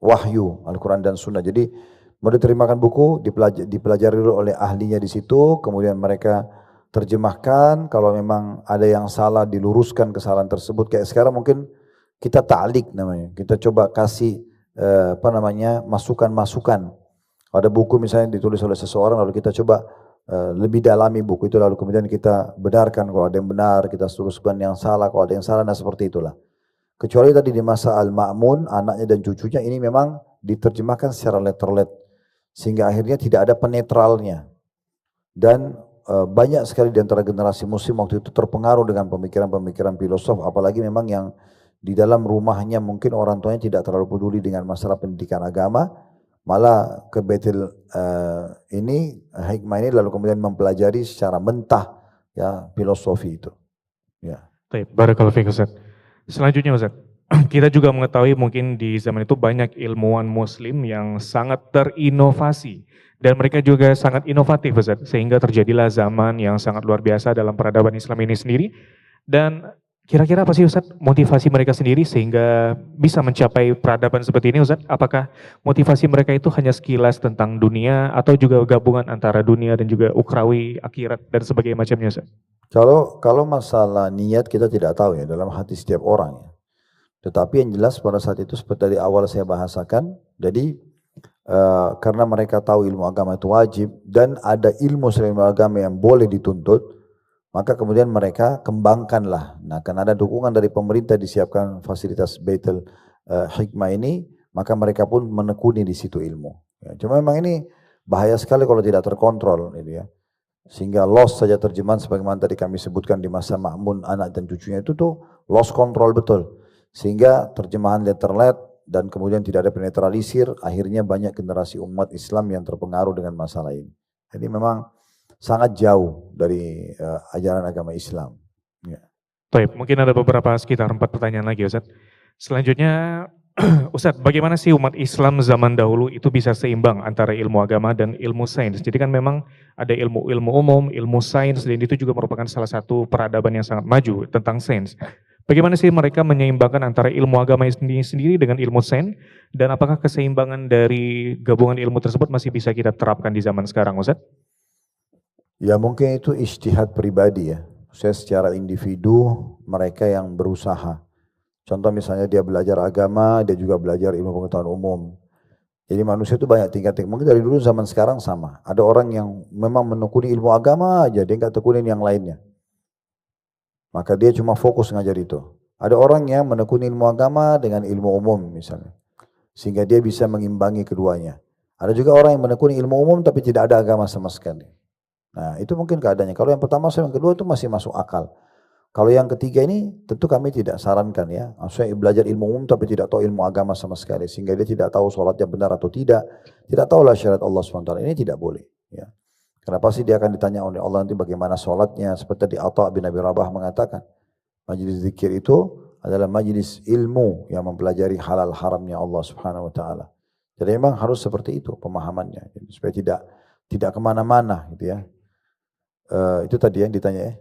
wahyu Al-Quran dan Sunnah. Jadi mau diterjemahkan buku dipelajari dulu oleh ahlinya di situ, kemudian mereka terjemahkan. Kalau memang ada yang salah diluruskan kesalahan tersebut. Kayak sekarang mungkin kita ta'liq namanya, kita coba kasih masukan-masukan. Ada buku misalnya ditulis oleh seseorang, lalu kita coba lebih dalami buku itu, lalu kemudian kita benarkan kalau ada yang benar, kita luruskan yang salah kalau ada yang salah, nah seperti itulah. Kecuali tadi di masa Al-Ma'mun, anaknya dan cucunya ini memang diterjemahkan secara letter-let, sehingga akhirnya tidak ada penetralnya. Dan banyak sekali di antara generasi muslim waktu itu terpengaruh dengan pemikiran-pemikiran filosof, apalagi memang yang di dalam rumahnya mungkin orang tuanya tidak terlalu peduli dengan masalah pendidikan agama, malah ke Baitul hikmah ini lalu kemudian mempelajari secara mentah ya filosofi itu. Ya. Baik, barakallahu fiik Ustaz. Selanjutnya Ustaz, kita juga mengetahui mungkin di zaman itu banyak ilmuwan muslim yang sangat terinovasi dan mereka juga sangat inovatif Ustaz, sehingga terjadilah zaman yang sangat luar biasa dalam peradaban Islam ini sendiri. Dan kira-kira apa sih Ustaz motivasi mereka sendiri sehingga bisa mencapai peradaban seperti ini Ustaz? Apakah motivasi mereka itu hanya sekilas tentang dunia atau juga gabungan antara dunia dan juga ukhrawi, akhirat dan sebagainya macamnya Ustaz? Kalau masalah niat kita tidak tahu ya dalam hati setiap orang ya. Tetapi yang jelas pada saat itu seperti dari awal saya bahasakan, jadi karena mereka tahu ilmu agama itu wajib dan ada ilmu selain ilmu agama yang boleh dituntut, maka kemudian mereka kembangkanlah. Nah, karena ada dukungan dari pemerintah disiapkan fasilitas Baitul Hikmah ini, maka mereka pun menekuni di situ ilmu. Ya, cuma memang ini bahaya sekali kalau tidak terkontrol, gitu ya. Sehingga loss saja terjemahan sebagaimana tadi kami sebutkan di masa Ma'mun anak dan cucunya itu tuh loss control betul. Sehingga terjemahan letter-let dan kemudian tidak ada penetralisir, akhirnya banyak generasi umat Islam yang terpengaruh dengan masalah ini. Jadi memang sangat jauh dari ajaran agama Islam. Ya. Baik, mungkin ada beberapa sekitar 4 pertanyaan lagi Ustaz. Selanjutnya Ustadz, bagaimana sih umat Islam zaman dahulu itu bisa seimbang antara ilmu agama dan ilmu sains? Jadi kan memang ada ilmu-ilmu umum, ilmu sains, dan itu juga merupakan salah satu peradaban yang sangat maju tentang sains. Bagaimana sih mereka menyeimbangkan antara ilmu agama sendiri dengan ilmu sains? Dan apakah keseimbangan dari gabungan ilmu tersebut masih bisa kita terapkan di zaman sekarang, Ustadz? Ya mungkin itu ijtihad pribadi ya. Saya secara individu mereka yang berusaha. Contoh misalnya dia belajar agama, dia juga belajar ilmu pengetahuan umum. Jadi manusia itu banyak tingkat-tingkat. Mungkin dari dulu zaman sekarang sama. Ada orang yang memang menekuni ilmu agama aja, dia nggak tekunin yang lainnya. Maka dia cuma fokus ngajar itu. Ada orang yang menekuni ilmu agama dengan ilmu umum misalnya. Sehingga dia bisa mengimbangi keduanya. Ada juga orang yang menekuni ilmu umum tapi tidak ada agama sama sekali. Nah itu mungkin keadaannya. Kalau yang pertama sama yang kedua itu masih masuk akal. Kalau yang ketiga ini tentu kami tidak sarankan ya. Maksudnya belajar ilmu umum tapi tidak tahu ilmu agama sama sekali. Sehingga dia tidak tahu sholatnya benar atau tidak. Tidak tahulah syariat Allah SWT. Ini tidak boleh. Ya. Kenapa sih dia akan ditanya oleh Allah nanti bagaimana sholatnya. Seperti di Atha bin Abi Rabah mengatakan. Majlis zikir itu adalah majlis ilmu yang mempelajari halal haramnya Allah Subhanahu Wa Taala. Jadi memang harus seperti itu pemahamannya. Supaya tidak kemana-mana gitu ya. Itu tadi yang ditanya ya.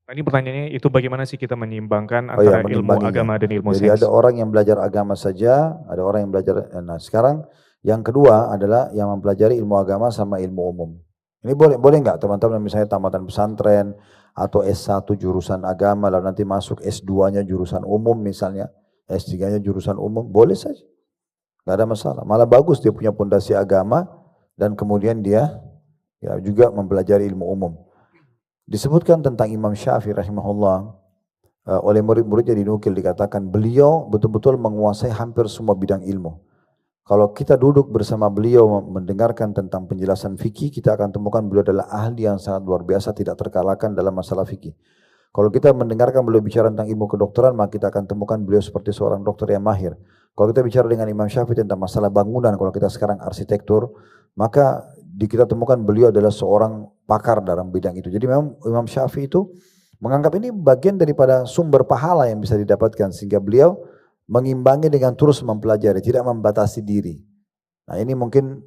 Ini pertanyaannya itu bagaimana sih kita menyeimbangkan antara ilmu agama dan ilmu sains? Jadi ada orang yang belajar agama saja, ada orang yang belajar. Nah sekarang yang kedua adalah yang mempelajari ilmu agama sama ilmu umum. Ini boleh nggak teman-teman misalnya tamatan pesantren atau S1 jurusan agama lalu nanti masuk S2-nya jurusan umum misalnya, S3-nya jurusan umum, boleh saja. Nggak ada masalah. Malah bagus dia punya pondasi agama dan kemudian dia ya juga mempelajari ilmu umum. Disebutkan tentang Imam Syafi'i rahimahullah oleh murid-muridnya dinukil dikatakan beliau betul-betul menguasai hampir semua bidang ilmu. Kalau kita duduk bersama beliau mendengarkan tentang penjelasan fikih, kita akan temukan beliau adalah ahli yang sangat luar biasa tidak terkalahkan dalam masalah fikih. Kalau kita mendengarkan beliau bicara tentang ilmu kedokteran, maka kita akan temukan beliau seperti seorang dokter yang mahir. Kalau kita bicara dengan Imam Syafi'i tentang masalah bangunan, kalau kita sekarang arsitektur, maka kita temukan beliau adalah seorang pakar dalam bidang itu. Jadi memang Imam Syafi'i itu menganggap ini bagian daripada sumber pahala yang bisa didapatkan sehingga beliau mengimbangi dengan terus mempelajari, tidak membatasi diri. Nah ini mungkin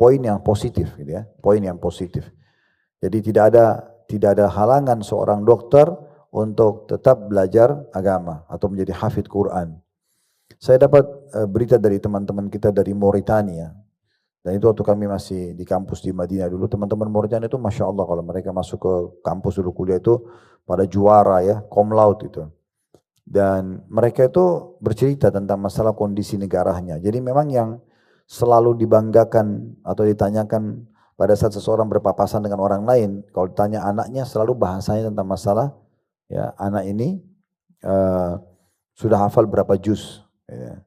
poin yang positif, gitu ya, poin yang positif. Jadi tidak ada halangan seorang dokter untuk tetap belajar agama atau menjadi hafidh Quran. Saya dapat berita dari teman-teman kita dari Mauritania. Dan itu waktu kami masih di kampus di Madinah dulu, teman-teman Mauritania itu Masya Allah kalau mereka masuk ke kampus dulu kuliah itu pada juara ya, cum laude itu. Dan mereka itu bercerita tentang masalah kondisi negaranya. Jadi memang yang selalu dibanggakan atau ditanyakan pada saat seseorang berpapasan dengan orang lain, kalau ditanya anaknya selalu bahasanya tentang masalah, ya anak ini sudah hafal berapa juz. Ya.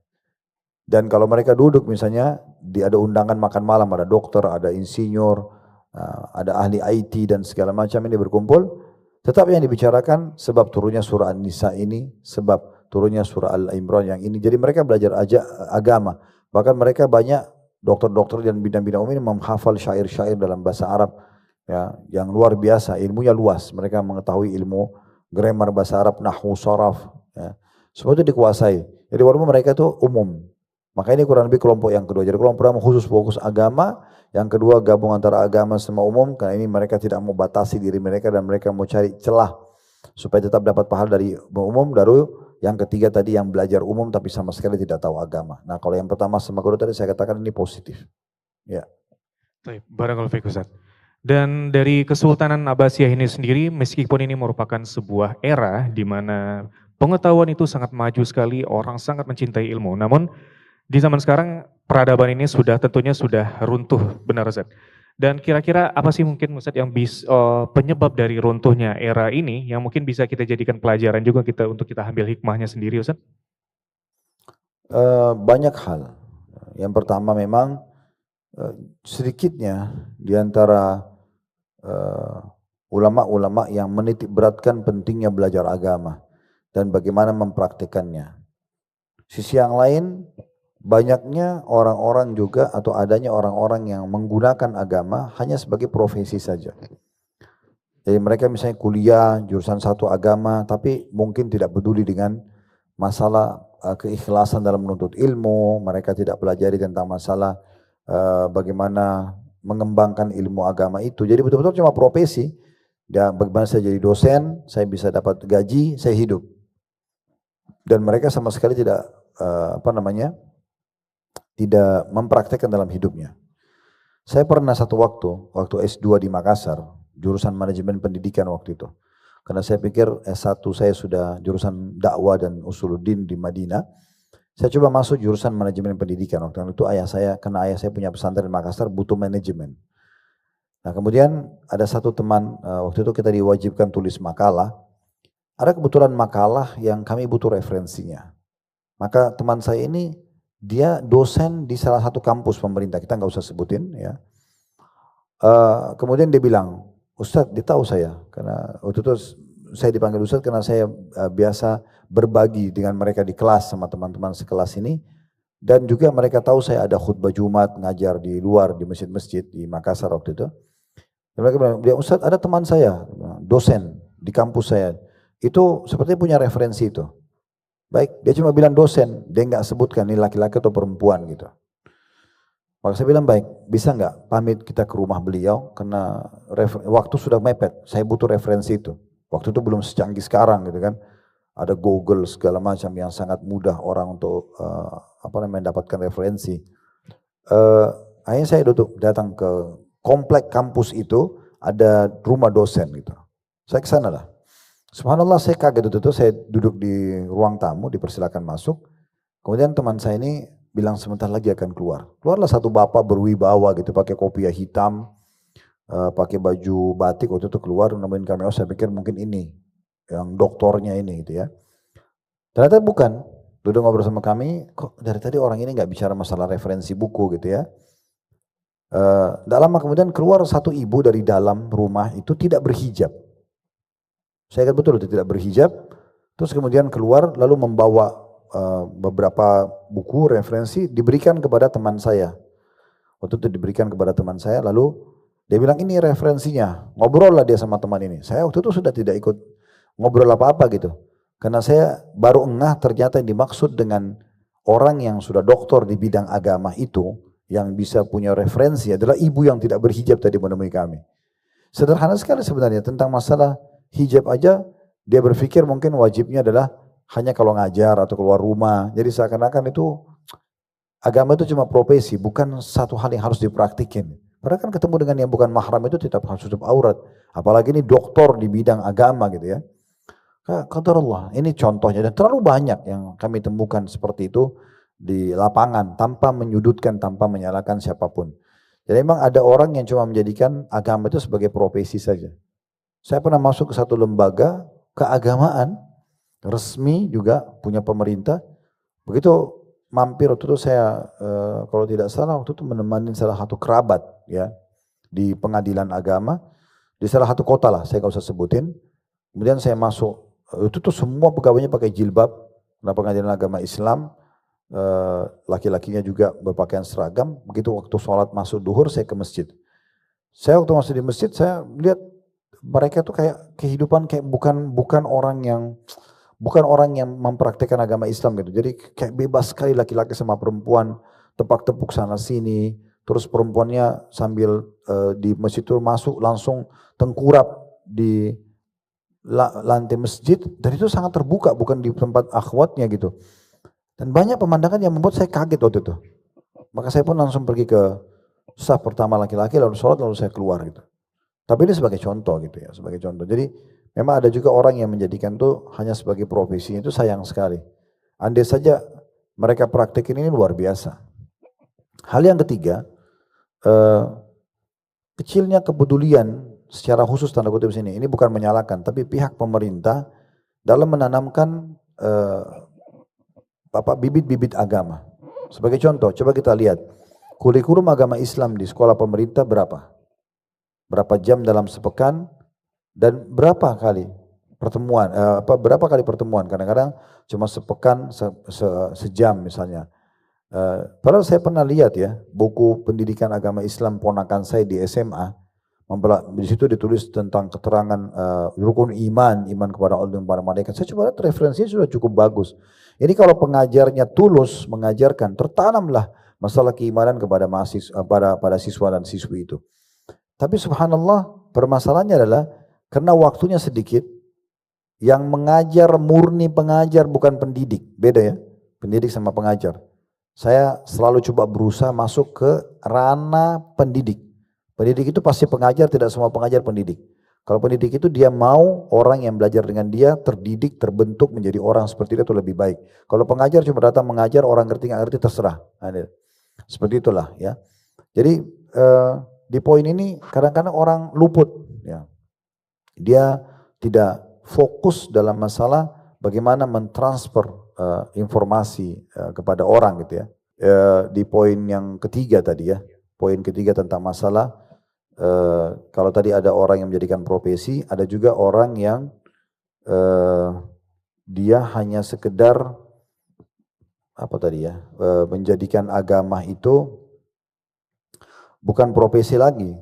Dan kalau mereka duduk misalnya, ada undangan makan malam, ada dokter, ada insinyur, ada ahli IT dan segala macam ini berkumpul, tetap yang dibicarakan sebab turunnya surah An-Nisa ini, sebab turunnya surah Al-Imran yang ini. Jadi mereka belajar agama. Bahkan mereka banyak dokter-dokter dan bidang-bidang umum ini menghafal syair-syair dalam bahasa Arab ya, yang luar biasa, ilmunya luas. Mereka mengetahui ilmu grammar bahasa Arab, nahwu, sharaf, ya. Semua itu dikuasai. Jadi walaupun mereka itu umum. Maka ini kurang lebih kelompok yang kedua. Jadi kelompok pertama khusus fokus agama, yang kedua gabung antara agama sama umum, karena ini mereka tidak mau batasi diri mereka dan mereka mau cari celah supaya tetap dapat pahala dari umum. Baru yang ketiga tadi yang belajar umum tapi sama sekali tidak tahu agama. Nah kalau yang pertama sama kedua tadi saya katakan ini positif. Ya. Barakallahu fiik Ustaz. Dan dari Kesultanan Abbasiyah ini sendiri, meskipun ini merupakan sebuah era di mana pengetahuan itu sangat maju sekali, orang sangat mencintai ilmu. Namun di zaman sekarang peradaban ini tentunya sudah runtuh, benar Ustaz. Dan kira-kira apa sih mungkin Ustaz yang penyebab dari runtuhnya era ini yang mungkin bisa kita jadikan pelajaran juga untuk kita ambil hikmahnya sendiri Ustaz? Banyak hal. Yang pertama memang sedikitnya di antara ulama-ulama yang menitik beratkan pentingnya belajar agama dan bagaimana mempraktikannya. Sisi yang lain, banyaknya orang-orang juga atau adanya orang-orang yang menggunakan agama hanya sebagai profesi saja. Jadi mereka misalnya kuliah jurusan satu agama tapi mungkin tidak peduli dengan masalah keikhlasan dalam menuntut ilmu, mereka tidak pelajari tentang masalah bagaimana mengembangkan ilmu agama itu. Jadi betul-betul cuma profesi. Dan bagaimana saya jadi dosen, saya bisa dapat gaji, saya hidup. Dan mereka sama sekali tidak tidak mempraktekkan dalam hidupnya. Saya pernah satu waktu S2 di Makassar, jurusan manajemen pendidikan waktu itu. Karena saya pikir S1 saya sudah jurusan dakwah dan usuluddin di Madinah. Saya coba masuk jurusan manajemen pendidikan. Waktu itu karena ayah saya punya pesantren di Makassar, butuh manajemen. Nah kemudian ada satu teman, waktu itu kita diwajibkan tulis makalah. Ada kebetulan makalah yang kami butuh referensinya. Maka teman saya ini, dia dosen di salah satu kampus pemerintah, kita nggak usah sebutin ya. Kemudian dia bilang, Ustadz, dia tahu saya, karena waktu itu saya dipanggil Ustadz karena saya biasa berbagi dengan mereka di kelas sama teman-teman sekelas ini. Dan juga mereka tahu saya ada khutbah Jumat, ngajar di luar, di masjid-masjid di Makassar waktu itu. Dan mereka bilang, Ustadz ada teman saya, dosen di kampus saya. Itu sepertinya punya referensi itu. Baik, dia cuma bilang dosen, dia nggak sebutkan ini laki-laki atau perempuan gitu. Maka saya bilang baik, bisa nggak pamit kita ke rumah beliau karena waktu sudah mepet, saya butuh referensi itu. Waktu itu belum secanggih sekarang gitu kan, ada Google segala macam yang sangat mudah orang untuk mendapatkan referensi. Akhirnya saya datang ke komplek kampus itu, ada rumah dosen gitu. Saya ke sana lah. Subhanallah saya kaget itu, saya duduk di ruang tamu, dipersilakan masuk. Kemudian teman saya ini bilang sebentar lagi akan keluar. Keluarlah satu bapak berwibawa gitu, pakai kopiah hitam, pakai baju batik waktu itu keluar, nemuin kami. Oh saya pikir mungkin ini, yang doktornya ini gitu ya. Ternyata bukan. Duduk ngobrol sama kami, kok dari tadi orang ini nggak bicara masalah referensi buku gitu ya. Tidak lama kemudian keluar satu ibu dari dalam rumah itu tidak berhijab. Saya ingat betul itu tidak berhijab. Terus kemudian keluar lalu membawa beberapa buku referensi diberikan kepada teman saya. Waktu itu diberikan kepada teman saya, lalu dia bilang ini referensinya. Ngobrol lah dia sama teman ini. Saya waktu itu sudah tidak ikut ngobrol apa-apa gitu. Karena saya baru ngeh ternyata yang dimaksud dengan orang yang sudah doktor di bidang agama itu, yang bisa punya referensi adalah ibu yang tidak berhijab tadi menemui kami. Sederhana sekali sebenarnya tentang masalah hijab aja, dia berpikir mungkin wajibnya adalah hanya kalau ngajar atau keluar rumah. Jadi seakan-akan itu agama itu cuma profesi, bukan satu hal yang harus dipraktikin. Padahal kan ketemu dengan yang bukan mahram itu tetap harus tutup aurat. Apalagi ini doktor di bidang agama gitu ya. Qadarullah, ini contohnya dan terlalu banyak yang kami temukan seperti itu di lapangan tanpa menyudutkan, tanpa menyalahkan siapapun. Jadi memang ada orang yang cuma menjadikan agama itu sebagai profesi saja. Saya pernah masuk ke satu lembaga keagamaan resmi juga punya pemerintah. Begitu mampir waktu itu saya kalau tidak salah waktu itu menemani salah satu kerabat ya di pengadilan agama di salah satu kota lah, saya nggak usah sebutin. Kemudian saya masuk, itu tuh semua pegawainya pakai jilbab, karena pengadilan agama Islam, laki-lakinya juga berpakaian seragam. Begitu waktu sholat masuk duhur saya ke masjid. Saya waktu masuk di masjid saya lihat mereka tuh kayak kehidupan kayak bukan orang yang mempraktekkan agama Islam gitu. Jadi kayak bebas sekali laki-laki sama perempuan, tepak-tepuk sana sini. Terus perempuannya sambil di masjid itu masuk langsung tengkurap di lantai masjid. Dan itu sangat terbuka, bukan di tempat akhwatnya gitu. Dan banyak pemandangan yang membuat saya kaget waktu itu. Maka saya pun langsung pergi ke saf pertama laki-laki, lalu sholat, lalu saya keluar gitu. Tapi ini sebagai contoh gitu ya, sebagai contoh. Jadi memang ada juga orang yang menjadikan itu hanya sebagai profesi, itu sayang sekali. Andai saja mereka praktekin ini luar biasa. Hal yang ketiga, kecilnya kepedulian secara khusus tanda kutip sini, ini bukan menyalahkan, tapi pihak pemerintah dalam menanamkan bibit-bibit agama. Sebagai contoh, coba kita lihat, kurikulum agama Islam di sekolah pemerintah berapa? Berapa jam dalam sepekan? Dan berapa kali pertemuan, berapa kali pertemuan, kadang-kadang cuma sepekan, sejam misalnya. Padahal saya pernah lihat ya, buku pendidikan agama Islam ponakan saya di SMA, di situ ditulis tentang keterangan rukun iman kepada Allah dan para malaikat. Saya coba lihat referensinya sudah cukup bagus. Ini kalau pengajarnya tulus mengajarkan, tertanamlah masalah keimanan kepada mahasiswa, pada siswa dan siswi itu. Tapi subhanallah, permasalahannya adalah karena waktunya sedikit, yang mengajar murni pengajar bukan pendidik, beda ya, pendidik sama pengajar. Saya selalu coba berusaha masuk ke ranah pendidik. Pendidik itu pasti pengajar, tidak semua pengajar pendidik. Kalau pendidik itu dia mau orang yang belajar dengan dia terdidik, terbentuk menjadi orang seperti itu lebih baik. Kalau pengajar cuma datang mengajar, orang ngerti nggak ngerti terserah. Seperti itulah ya. Jadi di poin ini kadang-kadang orang luput ya. Dia tidak fokus dalam masalah bagaimana mentransfer informasi kepada orang gitu ya. Di poin yang ketiga tadi ya. Poin ketiga tentang masalah kalau tadi ada orang yang menjadikan profesi, ada juga orang yang dia hanya sekedar apa tadi ya, menjadikan agama itu bukan profesi lagi,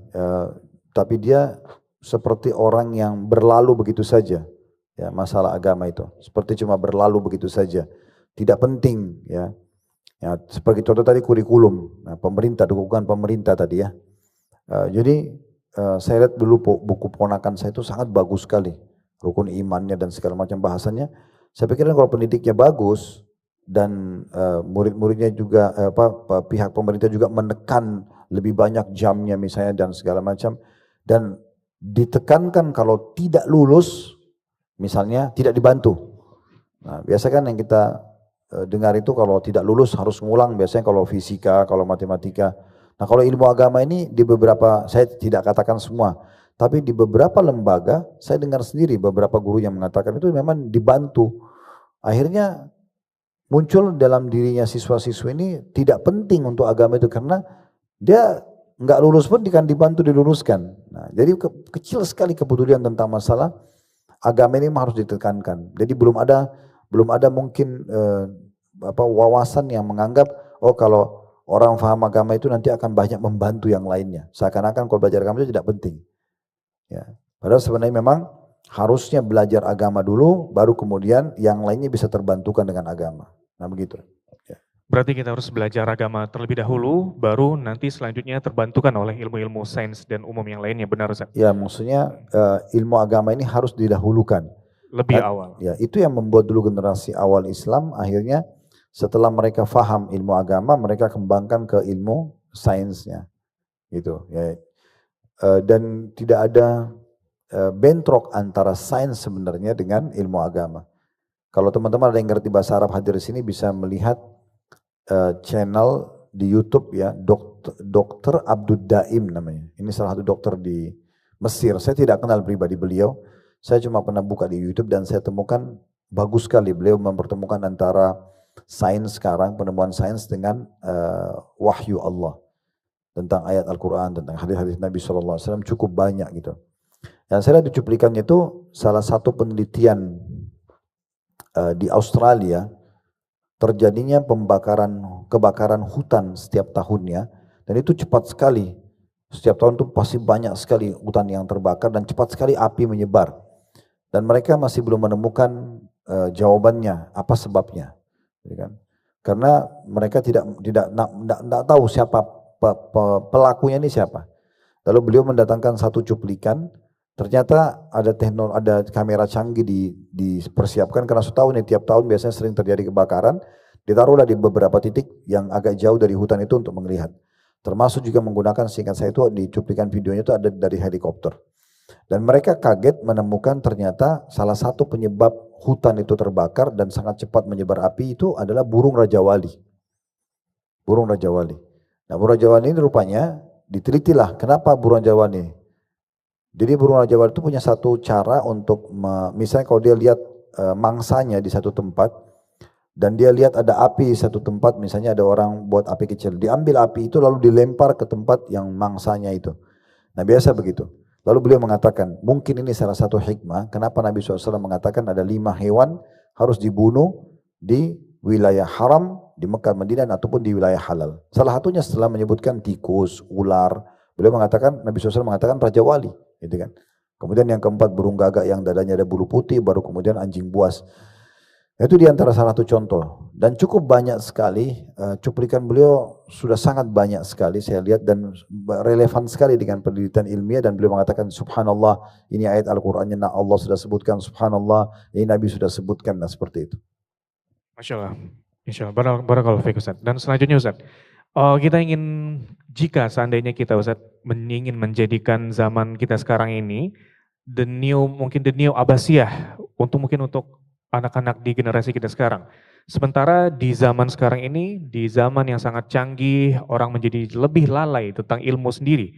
tapi dia seperti orang yang berlalu begitu saja, ya masalah agama itu, seperti cuma berlalu begitu saja, tidak penting ya. Ya seperti contoh tadi kurikulum, nah, pemerintah, dukungan pemerintah tadi ya. Jadi saya lihat dulu buku ponakan saya itu sangat bagus sekali, rukun imannya dan segala macam bahasannya. Saya pikir kalau pendidiknya bagus dan murid-muridnya juga pihak pemerintah juga menekan lebih banyak jamnya misalnya dan segala macam, dan ditekankan kalau tidak lulus misalnya tidak dibantu. Nah, biasa kan yang kita dengar itu kalau tidak lulus harus ngulang, biasanya kalau fisika, kalau matematika. Nah kalau ilmu agama ini di beberapa, saya tidak katakan semua, tapi di beberapa lembaga saya dengar sendiri beberapa guru yang mengatakan itu memang dibantu. Akhirnya muncul dalam dirinya siswa-siswa ini tidak penting untuk agama itu karena dia nggak lulus pun akan dibantu diluluskan. Nah, jadi kecil sekali kepedulian tentang masalah agama ini harus ditekankan. Jadi belum ada mungkin wawasan yang menganggap oh kalau orang faham agama itu nanti akan banyak membantu yang lainnya. Seakan-akan kalau belajar agama itu tidak penting. Ya. Padahal sebenarnya memang harusnya belajar agama dulu, baru kemudian yang lainnya bisa terbantukan dengan agama. Nah begitu. Ya. Berarti kita harus belajar agama terlebih dahulu, baru nanti selanjutnya terbantukan oleh ilmu-ilmu sains dan umum yang lainnya, benar Ustaz? Ya maksudnya ilmu agama ini harus didahulukan. Lebih awal. Ya itu yang membuat dulu generasi awal Islam akhirnya setelah mereka faham ilmu agama, mereka kembangkan ke ilmu sainsnya, gitu. Ya. Dan tidak ada bentrok antara sains sebenarnya dengan ilmu agama. Kalau teman-teman ada yang ngerti bahasa Arab hadir di sini bisa melihat channel di YouTube ya, Dokter Abdul Daim namanya. Ini salah satu dokter di Mesir. Saya tidak kenal pribadi beliau. Saya cuma pernah buka di YouTube dan saya temukan bagus sekali beliau mempertemukan antara sains sekarang, penemuan sains dengan wahyu Allah. Tentang ayat Al-Quran, tentang hadis-hadis Nabi SAW cukup banyak gitu. Yang saya lihat di cuplikannya itu salah satu penelitian di Australia, terjadinya kebakaran hutan setiap tahunnya, dan itu cepat sekali. Setiap tahun itu pasti banyak sekali hutan yang terbakar dan cepat sekali api menyebar. Dan mereka masih belum menemukan jawabannya, apa sebabnya. Karena mereka tidak tahu siapa pelakunya ini siapa. Lalu beliau mendatangkan satu cuplikan, ternyata ada kamera canggih dipersiapkan karena setahun ini tiap tahun biasanya sering terjadi kebakaran, ditaruhlah di beberapa titik yang agak jauh dari hutan itu untuk melihat. Termasuk juga menggunakan, seingat saya itu di cuplikan videonya itu ada dari helikopter. Dan mereka kaget menemukan ternyata salah satu penyebab hutan itu terbakar dan sangat cepat menyebar api itu adalah burung Raja Wali. Burung Raja Wali. Nah burung Raja Wali ini rupanya ditelitilah kenapa burung Raja Wali. Jadi burung Raja Wali itu punya satu cara untuk, misalnya kalau dia lihat mangsanya di satu tempat, dan dia lihat ada api di satu tempat, misalnya ada orang buat api kecil, diambil api itu lalu dilempar ke tempat yang mangsanya itu. Nah biasa begitu. Lalu beliau mengatakan, mungkin ini salah satu hikmah, kenapa Nabi SAW mengatakan ada 5 hewan harus dibunuh di wilayah haram, di Mekah, Madinah, ataupun di wilayah halal. Salah satunya setelah menyebutkan tikus, ular, beliau mengatakan, Nabi SAW mengatakan Raja Wali. Gitu kan. Kemudian yang keempat burung gagak yang dadanya ada bulu putih, baru kemudian anjing buas. Itu di antara salah satu contoh. Dan cukup banyak sekali, cuplikan beliau sudah sangat banyak sekali saya lihat dan relevan sekali dengan penelitian ilmiah dan beliau mengatakan subhanallah ini ayat Al-Qur'annya Allah sudah sebutkan, subhanallah ini Nabi sudah sebutkan, nah seperti itu. Masya Allah. Insya Allah. Barakallahu fiik Ustaz. Dan selanjutnya Ustaz, kita ingin, jika seandainya kita Ustaz ingin menjadikan zaman kita sekarang ini mungkin the new Abbasiyah mungkin untuk anak-anak di generasi kita sekarang. Sementara di zaman sekarang ini, di zaman yang sangat canggih, orang menjadi lebih lalai tentang ilmu sendiri.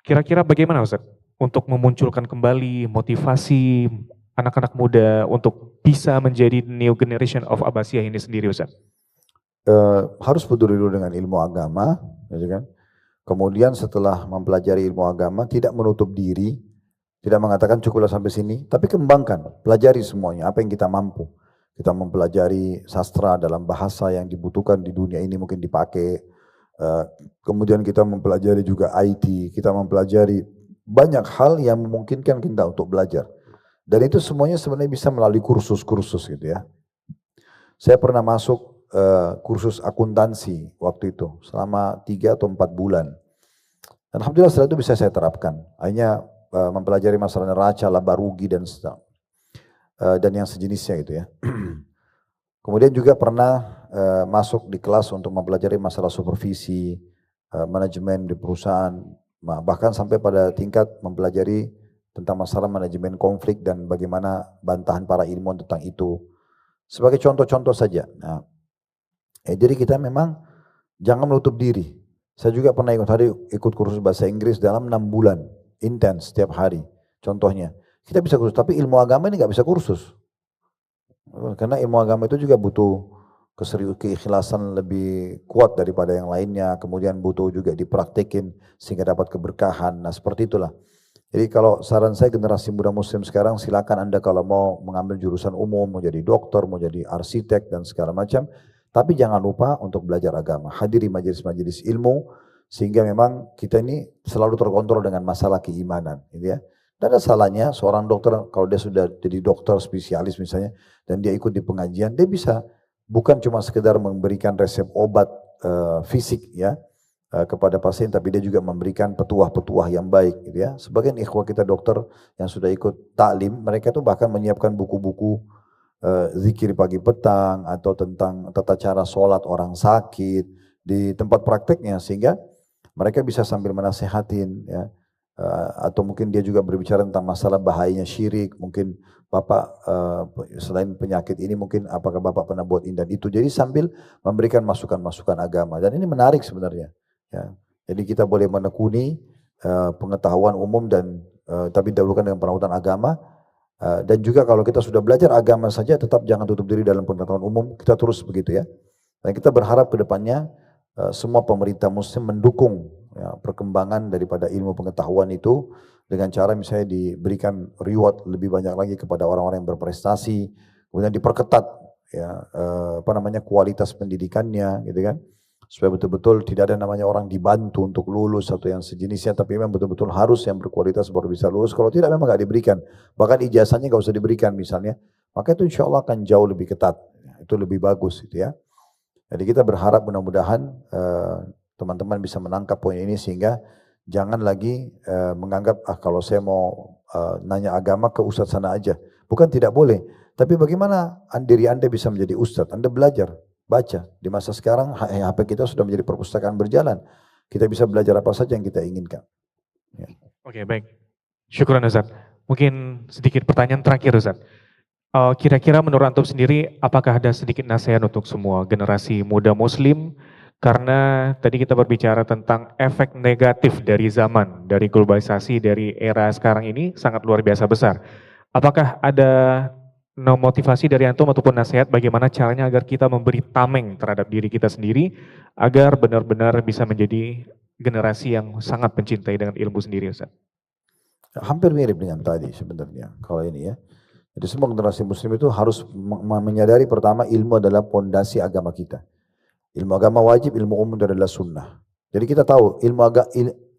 Kira-kira bagaimana Ustaz untuk memunculkan kembali motivasi anak-anak muda untuk bisa menjadi new generation of Abbasiyah ini sendiri Ustaz? Harus peduli dulu dengan ilmu agama, gitu kan? Kemudian setelah mempelajari ilmu agama, tidak menutup diri, tidak mengatakan cukuplah sampai sini, tapi kembangkan, pelajari semuanya, apa yang kita mampu. Kita mempelajari sastra dalam bahasa yang dibutuhkan di dunia ini mungkin dipakai. Kemudian kita mempelajari juga IT, kita mempelajari banyak hal yang memungkinkan kita untuk belajar. Dan itu semuanya sebenarnya bisa melalui kursus-kursus gitu ya. Saya pernah masuk kursus akuntansi waktu itu selama 3 atau 4 bulan. Dan alhamdulillah setelah itu bisa saya terapkan. Hanya mempelajari masalah neraca, laba rugi dan yang sejenisnya gitu ya. Kemudian juga pernah masuk di kelas untuk mempelajari masalah supervisi, manajemen di perusahaan, bahkan sampai pada tingkat mempelajari tentang masalah manajemen konflik dan bagaimana bantahan para ilmuwan tentang itu. Sebagai contoh-contoh saja. Nah, jadi kita memang jangan menutup diri. Saya juga pernah ikut kursus bahasa Inggris dalam 6 bulan, intens setiap hari. Contohnya, kita bisa kursus, tapi ilmu agama ini nggak bisa kursus. Karena ilmu agama itu juga butuh keikhlasan lebih kuat daripada yang lainnya, kemudian butuh juga dipraktekin sehingga dapat keberkahan. Nah seperti itulah. Jadi kalau saran saya generasi muda muslim sekarang, silakan Anda kalau mau mengambil jurusan umum, mau jadi dokter, mau jadi arsitek dan segala macam, tapi jangan lupa untuk belajar agama. Hadiri majelis-majelis ilmu, sehingga memang kita ini selalu terkontrol dengan masalah keimanan. Gitu ya. Dan ada salahnya seorang dokter, kalau dia sudah jadi dokter spesialis misalnya, dan dia ikut di pengajian, dia bisa bukan cuma sekedar memberikan resep obat fisik ya, kepada pasien, tapi dia juga memberikan petuah-petuah yang baik gitu ya. Sebagian ikhwah kita dokter yang sudah ikut taklim, mereka tuh bahkan menyiapkan buku-buku zikir pagi petang atau tentang tata cara sholat orang sakit di tempat prakteknya, sehingga mereka bisa sambil menasehatin ya. Atau mungkin dia juga berbicara tentang masalah bahayanya syirik, mungkin Bapak selain penyakit ini mungkin apakah Bapak pernah buat ini dan itu, jadi sambil memberikan masukan-masukan agama, dan ini menarik sebenarnya. Ya, jadi kita boleh menekuni pengetahuan umum dan tapi dahulukan dengan perawatan agama, dan juga kalau kita sudah belajar agama saja tetap jangan tutup diri dalam pengetahuan umum, kita terus begitu ya. Dan kita berharap ke depannya semua pemerintah muslim mendukung ya, perkembangan daripada ilmu pengetahuan itu dengan cara misalnya diberikan reward lebih banyak lagi kepada orang-orang yang berprestasi, kemudian diperketat ya kualitas pendidikannya gitu kan. Supaya betul-betul tidak ada namanya orang dibantu untuk lulus atau yang sejenisnya, tapi memang betul-betul harus yang berkualitas baru bisa lulus. Kalau tidak memang nggak diberikan, bahkan ijazahnya nggak usah diberikan misalnya, maka itu insya Allah akan jauh lebih ketat, itu lebih bagus gitu ya. Jadi kita berharap mudah-mudahan teman-teman bisa menangkap poin ini sehingga jangan lagi menganggap kalau saya mau nanya agama ke ustadz sana aja, bukan tidak boleh, tapi bagaimana diri Anda bisa menjadi ustadz, Anda belajar. Baca, di masa sekarang HP kita sudah menjadi perpustakaan berjalan. Kita bisa belajar apa saja yang kita inginkan. Ya. Oke, baik. Syukran Ustaz. Mungkin sedikit pertanyaan terakhir Ustaz. Kira-kira menurut Antum sendiri, apakah ada sedikit nasihat untuk semua generasi muda muslim? Karena tadi kita berbicara tentang efek negatif dari zaman, dari globalisasi, dari era sekarang ini sangat luar biasa besar. Apakah ada motivasi dari Antum ataupun nasihat bagaimana caranya agar kita memberi tameng terhadap diri kita sendiri agar benar-benar bisa menjadi generasi yang sangat mencintai dengan ilmu sendiri Ustaz? Hampir mirip dengan tadi sebenarnya kalau ini ya. Jadi semua generasi muslim itu harus menyadari pertama ilmu adalah pondasi agama kita. Ilmu agama wajib, ilmu umum adalah sunnah. Jadi kita tahu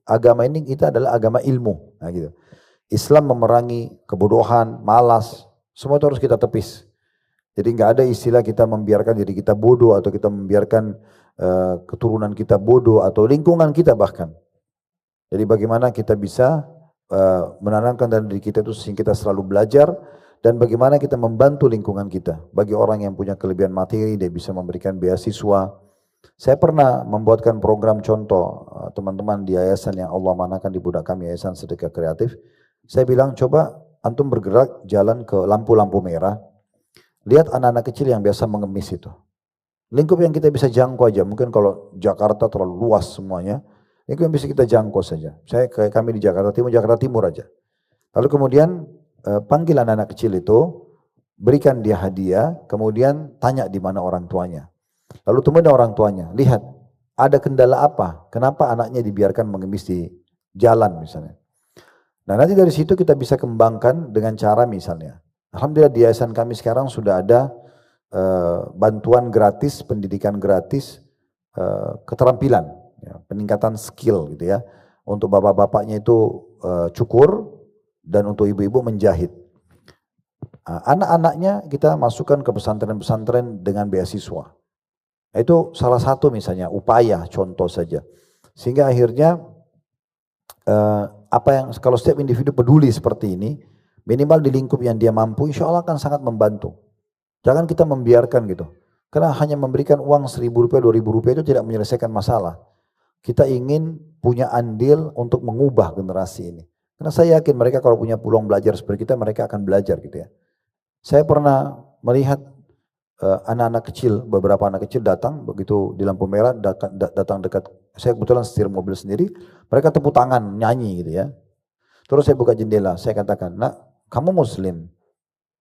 agama ini kita adalah agama ilmu. Nah gitu. Islam memerangi kebodohan, malas, semua itu harus kita tepis. Jadi nggak ada istilah kita membiarkan diri kita bodoh atau kita membiarkan keturunan kita bodoh atau lingkungan kita bahkan. Jadi bagaimana kita bisa menanamkan dalam diri kita itu sehingga kita selalu belajar dan bagaimana kita membantu lingkungan kita. Bagi orang yang punya kelebihan materi, dia bisa memberikan beasiswa. Saya pernah membuatkan program contoh teman-teman di yayasan yang Allah manakan di budak kami, Yayasan Sedekah Kreatif. Saya bilang coba antum bergerak jalan ke lampu-lampu merah, lihat anak-anak kecil yang biasa mengemis itu. Lingkup yang kita bisa jangkau aja, mungkin kalau Jakarta terlalu luas semuanya, lingkup yang bisa kita jangkau saja. Kami di Jakarta Timur aja. Lalu kemudian panggil anak-anak kecil itu, berikan dia hadiah, kemudian tanya di mana orang tuanya. Lalu temuin orang tuanya, lihat ada kendala apa, kenapa anaknya dibiarkan mengemis di jalan misalnya. Nah nanti dari situ kita bisa kembangkan dengan cara misalnya, alhamdulillah di yayasan kami sekarang sudah ada bantuan gratis, pendidikan gratis, keterampilan, ya, peningkatan skill gitu ya, untuk bapak-bapaknya itu cukur dan untuk ibu-ibu menjahit. Anak-anaknya kita masukkan ke pesantren-pesantren dengan beasiswa. Itu salah satu misalnya upaya contoh saja. Sehingga akhirnya kalau setiap individu peduli seperti ini, minimal di lingkup yang dia mampu, insya Allah akan sangat membantu. Jangan kita membiarkan gitu. Karena hanya memberikan uang Rp1.000, Rp2.000 itu tidak menyelesaikan masalah. Kita ingin punya andil untuk mengubah generasi ini. Karena saya yakin mereka kalau punya peluang belajar seperti kita, mereka akan belajar gitu ya. Saya pernah melihat anak-anak kecil, beberapa anak kecil datang begitu di lampu merah, datang dekat, saya kebetulan setir mobil sendiri, mereka tepuk tangan, nyanyi gitu ya. Terus saya buka jendela, saya katakan, nak kamu muslim?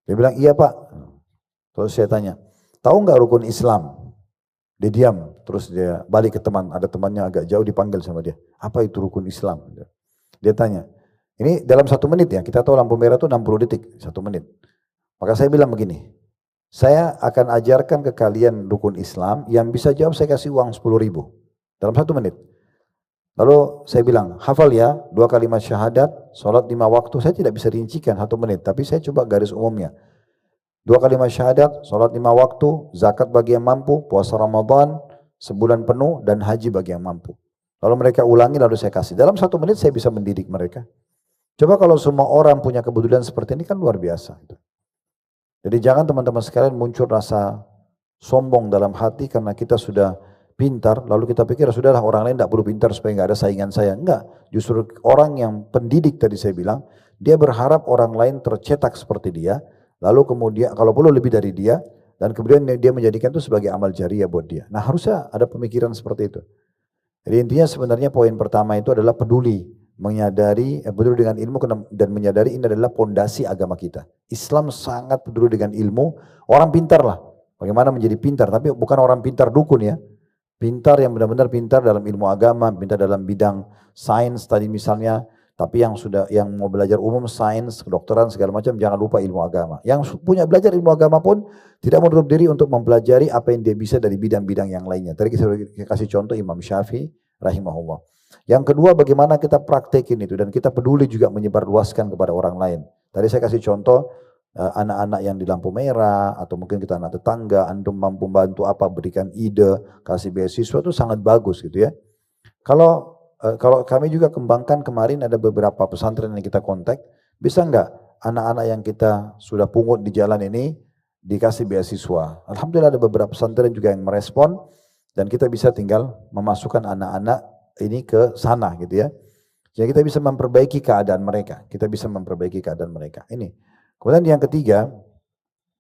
Dia bilang, iya pak. Terus saya tanya, tahu nggak rukun Islam? Dia diam, terus dia balik ke teman, ada temannya agak jauh dipanggil sama dia, apa itu rukun Islam? Dia tanya, ini dalam 1 menit ya, kita tahu lampu merah itu 60 detik, 1 menit. Maka saya bilang begini, saya akan ajarkan ke kalian rukun Islam, yang bisa jawab saya kasih uang 10.000 dalam 1 menit. Lalu saya bilang, hafal ya 2 kalimat syahadat, sholat 5 waktu, saya tidak bisa rincikan 1 menit, tapi saya coba garis umumnya. 2 kalimat syahadat, sholat 5 waktu, zakat bagi yang mampu, puasa Ramadan, sebulan penuh, dan haji bagi yang mampu. Lalu mereka ulangi, lalu saya kasih. Dalam 1 menit saya bisa mendidik mereka. Coba kalau semua orang punya kepedulian seperti ini kan luar biasa. Jadi jangan teman-teman sekalian muncul rasa sombong dalam hati karena kita sudah pintar, lalu kita pikir sudahlah orang lain tidak perlu pintar supaya nggak ada saingan saya. Enggak, justru orang yang pendidik tadi saya bilang, dia berharap orang lain tercetak seperti dia, lalu kemudian kalau perlu lebih dari dia, dan kemudian dia menjadikan itu sebagai amal jariah buat dia. Nah harusnya ada pemikiran seperti itu. Jadi intinya sebenarnya poin pertama itu adalah peduli dengan ilmu dan menyadari ini adalah pondasi agama kita. Islam sangat peduli dengan ilmu, orang pintar lah. Bagaimana menjadi pintar, tapi bukan orang pintar dukun ya. Pintar yang benar-benar pintar dalam ilmu agama, pintar dalam bidang sains tadi misalnya, tapi yang mau belajar umum sains, kedokteran segala macam jangan lupa ilmu agama. Yang punya belajar ilmu agama pun tidak menutup diri untuk mempelajari apa yang dia bisa dari bidang-bidang yang lainnya. Tadi saya kasih contoh Imam Syafi'i rahimahullah. Yang kedua bagaimana kita praktekin itu dan kita peduli juga menyebarluaskan kepada orang lain. Tadi saya kasih contoh anak-anak yang di lampu merah atau mungkin kita anak tetangga, antum mampu bantu apa, berikan ide, kasih beasiswa itu sangat bagus gitu ya. Kalau kami juga kembangkan kemarin ada beberapa pesantren yang kita kontak, bisa enggak anak-anak yang kita sudah pungut di jalan ini dikasih beasiswa. Alhamdulillah ada beberapa pesantren juga yang merespon dan kita bisa tinggal memasukkan anak-anak ini ke sana gitu ya. Jadi kita bisa memperbaiki keadaan mereka. Ini. Kemudian yang ketiga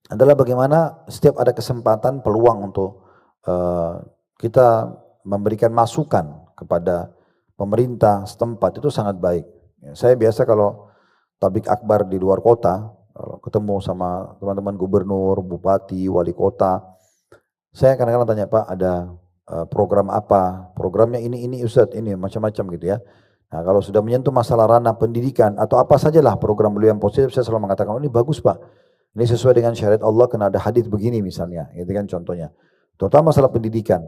adalah bagaimana setiap ada kesempatan peluang untuk kita memberikan masukan kepada pemerintah setempat itu sangat baik. Saya biasa kalau tablik akbar di luar kota, kalau ketemu sama teman-teman gubernur, bupati, wali kota, saya kadang-kadang tanya, Pak ada program apa, programnya ini Ustadz, ini macam-macam gitu ya. Nah kalau sudah menyentuh masalah ranah pendidikan atau apa sajalah program beliau yang positif, saya selalu mengatakan, oh ini bagus Pak, ini sesuai dengan syariat Allah karena ada hadis begini misalnya, gitu kan contohnya. Terutama masalah pendidikan.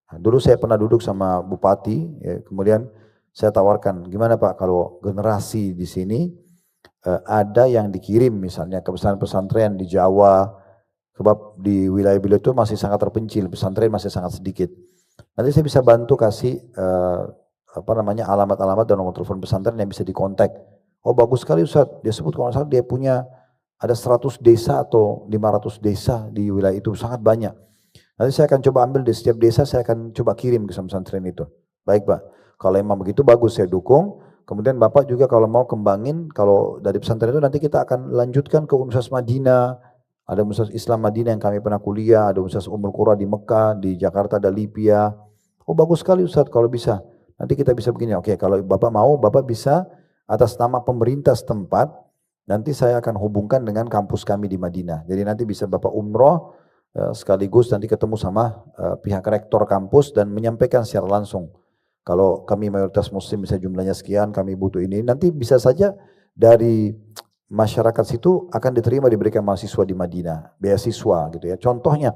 Nah, dulu saya pernah duduk sama bupati, ya, kemudian saya tawarkan, gimana Pak kalau generasi di sini ada yang dikirim misalnya ke pesantren-pesantren di Jawa, Sebab di wilayah beliau itu masih sangat terpencil, pesantren masih sangat sedikit. Nanti saya bisa bantu kasih alamat-alamat dan nomor telepon pesantren yang bisa dikontak. Oh bagus sekali Ustaz, dia sebut kalau salah dia punya ada 100 desa atau 500 desa di wilayah itu, sangat banyak. Nanti saya akan coba ambil di setiap desa, saya akan coba kirim ke pesantren itu. Baik Pak, kalau emang begitu bagus saya dukung. Kemudian Bapak juga kalau mau kembangin, kalau dari pesantren itu nanti kita akan lanjutkan ke Universitas Madinah. Ada Universitas Islam Madinah yang kami pernah kuliah, ada Universitas Ummul Qura di Mekah, di Jakarta ada Lipia. Oh bagus sekali Ustaz kalau bisa. Nanti kita bisa begini, oke kalau Bapak mau, Bapak bisa atas nama pemerintah setempat, nanti saya akan hubungkan dengan kampus kami di Madinah. Jadi nanti bisa Bapak umroh, sekaligus nanti ketemu sama pihak rektor kampus dan menyampaikan secara langsung. Kalau kami mayoritas muslim bisa jumlahnya sekian, kami butuh ini. Nanti bisa saja dari masyarakat situ akan diberikan mahasiswa di Madinah, beasiswa gitu ya. Contohnya,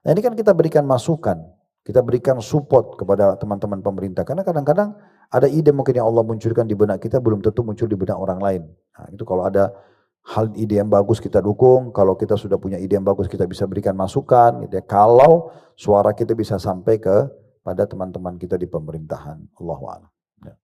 nah ini kan kita berikan masukan, kita berikan support kepada teman-teman pemerintah. Karena kadang-kadang ada ide mungkin yang Allah munculkan di benak kita belum tentu muncul di benak orang lain. Nah, itu kalau ada hal ide yang bagus kita dukung, kalau kita sudah punya ide yang bagus kita bisa berikan masukan gitu ya. Kalau suara kita bisa sampai pada teman-teman kita di pemerintahan. Allahu a'lam. Ya.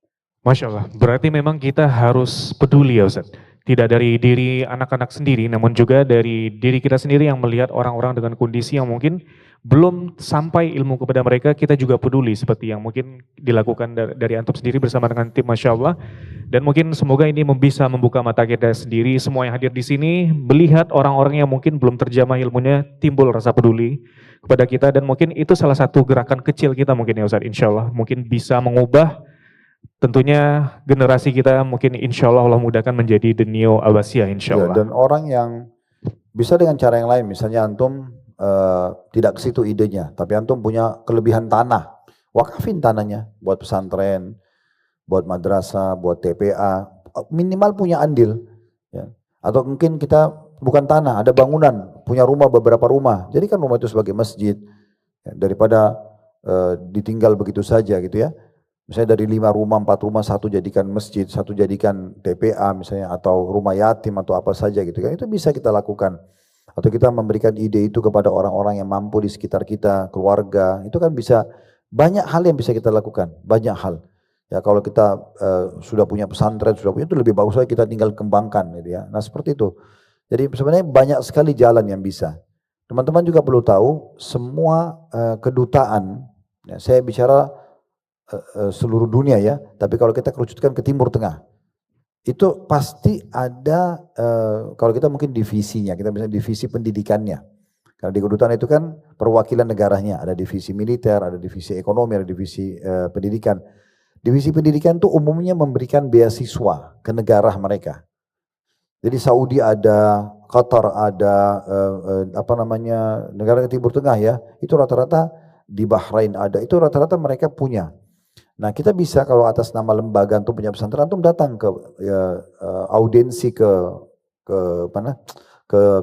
Masya Allah, berarti memang kita harus peduli ya Ustaz. Tidak dari diri anak-anak sendiri, namun juga dari diri kita sendiri yang melihat orang-orang dengan kondisi yang mungkin belum sampai ilmu kepada mereka, kita juga peduli seperti yang mungkin dilakukan dari antum sendiri bersama dengan tim Masya Allah. Dan mungkin semoga ini bisa membuka mata kita sendiri, semua yang hadir di sini, melihat orang-orang yang mungkin belum terjamah ilmunya, timbul rasa peduli kepada kita, dan mungkin itu salah satu gerakan kecil kita mungkin ya Ustaz, insya Allah, mungkin bisa mengubah tentunya generasi kita, mungkin insya Allah Allah mudahkan menjadi the new Abbasiyah insya Allah. Ya, dan orang yang bisa dengan cara yang lain, misalnya antum tidak ke situ idenya, tapi antum punya kelebihan tanah, wakafin tanahnya buat pesantren, buat madrasah, buat TPA, minimal punya andil. Ya. Atau mungkin kita bukan tanah, ada bangunan, punya rumah beberapa rumah, jadikan rumah itu sebagai masjid, ya, daripada ditinggal begitu saja gitu ya. Misalnya dari 5 rumah, 4 rumah, satu jadikan masjid, satu jadikan TPA misalnya, atau rumah yatim atau apa saja gitu kan. Itu bisa kita lakukan. Atau kita memberikan ide itu kepada orang-orang yang mampu di sekitar kita, keluarga. Itu kan bisa, banyak hal yang bisa kita lakukan, banyak hal. Ya kalau kita sudah punya pesantren, sudah punya, itu lebih bagus lagi kita tinggal kembangkan gitu ya. Nah seperti itu. Jadi sebenarnya banyak sekali jalan yang bisa. Teman-teman juga perlu tahu, semua kedutaan, ya, saya bicara seluruh dunia ya, tapi kalau kita kerucutkan ke Timur Tengah, itu pasti ada, kalau kita mungkin divisinya, kita bisa divisi pendidikannya. Karena di kedutaan itu kan perwakilan negaranya, ada divisi militer, ada divisi ekonomi, ada divisi pendidikan. Divisi pendidikan itu umumnya memberikan beasiswa ke negara mereka. Jadi Saudi ada, Qatar ada, negara Timur Tengah ya, itu rata-rata di Bahrain ada, itu rata-rata mereka punya. Nah kita bisa kalau atas nama lembaga antum punya pesantren, antum datang ke audiensi ke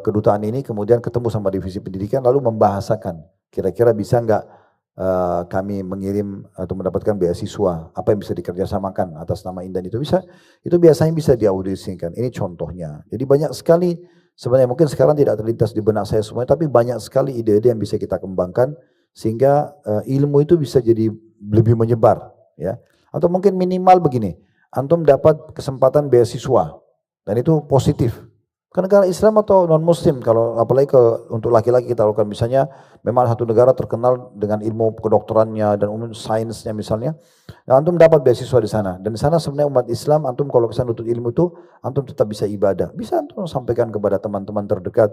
kedutaan ini, kemudian ketemu sama divisi pendidikan, lalu membahasakan kira-kira bisa nggak kami mengirim atau mendapatkan beasiswa, apa yang bisa dikerjasamakan atas nama Indan itu bisa, itu biasanya bisa diaudisikan. Ini contohnya. Jadi banyak sekali sebenarnya, mungkin sekarang tidak terlintas di benak saya semuanya, tapi banyak sekali ide-ide yang bisa kita kembangkan sehingga ilmu itu bisa jadi lebih menyebar. Ya, atau mungkin minimal begini, antum dapat kesempatan beasiswa dan itu positif. Karena negara Islam atau non Muslim, kalau apalagi untuk laki-laki kita lakukan, misalnya memang satu negara terkenal dengan ilmu kedokterannya dan umum sainsnya misalnya, nah, antum dapat beasiswa di sana, dan di sana sebenarnya umat Islam, antum kalau kesana nuntut ilmu itu, antum tetap bisa ibadah, bisa antum sampaikan kepada teman-teman terdekat.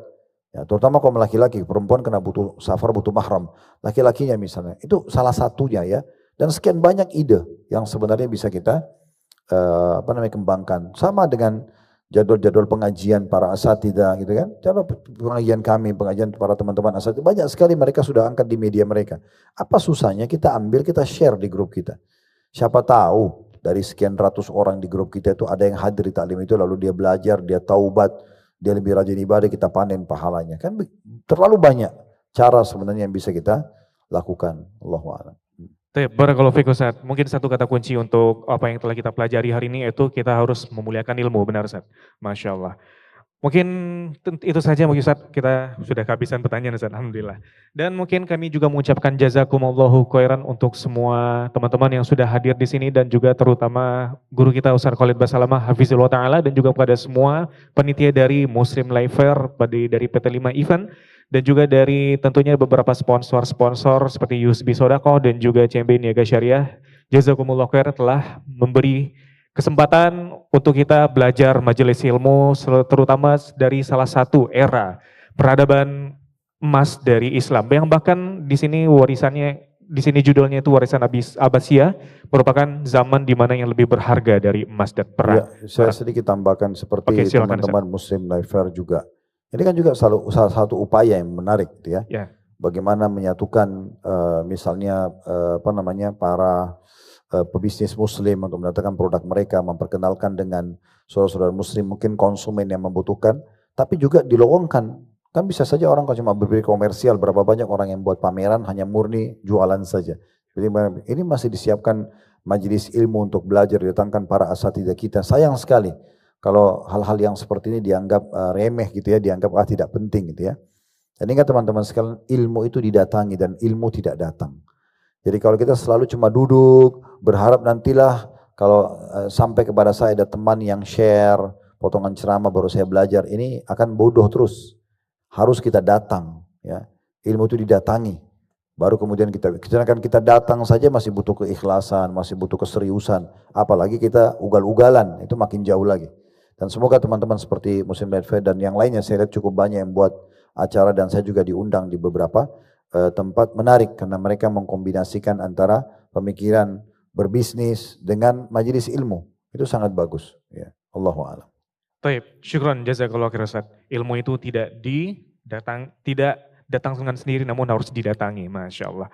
Ya, terutama kalau laki-laki, perempuan kena butuh safar, butuh mahram, laki-lakinya misalnya, itu salah satunya ya. Dan sekian banyak ide yang sebenarnya bisa kita kembangkan. Sama dengan jadwal-jadwal pengajian para asatidzah gitu kan. Jadwal pengajian kami, pengajian para teman-teman asatidzah, banyak sekali mereka sudah angkat di media mereka. Apa susahnya kita ambil, kita share di grup kita. Siapa tahu dari sekian ratus orang di grup kita itu ada yang hadir di taklim itu, lalu dia belajar, dia taubat, dia lebih rajin ibadah, kita panen pahalanya. Kan terlalu banyak cara sebenarnya yang bisa kita lakukan. Allahu a'lam. Barakallahu fiik Ustaz. Mungkin satu kata kunci untuk apa yang telah kita pelajari hari ini, yaitu kita harus memuliakan ilmu, benar Ustaz? Masya Allah. Mungkin itu saja mungkin Ustaz, kita sudah kehabisan pertanyaan Ustaz, alhamdulillah. Dan mungkin kami juga mengucapkan jazakumullahu khairan untuk semua teman-teman yang sudah hadir di sini dan juga terutama guru kita Ustaz Khalid Basalamah hafizullah taala dan juga kepada semua panitia dari Muslim Life Fair dari PT 5 Event dan juga dari tentunya beberapa sponsor-sponsor seperti USB Sodako dan juga CMB Niaga Syariah. Jazakumullahu khairan telah memberi kesempatan untuk kita belajar majelis ilmu terutama dari salah satu era peradaban emas dari Islam yang bahkan di sini warisannya di sini judulnya itu warisan Abbasiyah merupakan zaman di mana yang lebih berharga dari emas dan perak. Ya, saya sedikit tambahkan seperti teman-teman Muslim Life Fair juga. Ini kan juga salah satu upaya yang menarik gitu ya. Ya. Bagaimana menyatukan misalnya para pebisnis muslim untuk mendatangkan produk mereka, memperkenalkan dengan saudara-saudara muslim, mungkin konsumen yang membutuhkan, tapi juga dilowongkan. Kan bisa saja orang kalau cuma berpikir komersial, berapa banyak orang yang buat pameran hanya murni jualan saja. Jadi ini masih disiapkan majelis ilmu untuk belajar, didatangkan para asatidzah kita. Sayang sekali kalau hal-hal yang seperti ini dianggap remeh gitu ya, dianggap tidak penting gitu ya. Dan ingat teman-teman sekalian, ilmu itu didatangi dan ilmu tidak datang. Jadi kalau kita selalu cuma duduk, berharap nantilah kalau sampai kepada saya ada teman yang share potongan ceramah baru saya belajar, ini akan bodoh terus. Harus kita datang, ya. Ilmu itu didatangi. Baru kemudian kita datang saja masih butuh keikhlasan, masih butuh keseriusan. Apalagi kita ugal-ugalan, itu makin jauh lagi. Dan semoga teman-teman seperti Muslim Life Fair dan yang lainnya, saya lihat cukup banyak yang buat acara dan saya juga diundang di beberapa tempat menarik karena mereka mengkombinasikan antara pemikiran berbisnis dengan majelis ilmu. Itu sangat bagus. Ya, Allahu a'lam. Baik, syukran jazakallahu khairan Ustaz. Ilmu itu tidak datang dengan sendiri namun harus didatangi, Masya Allah.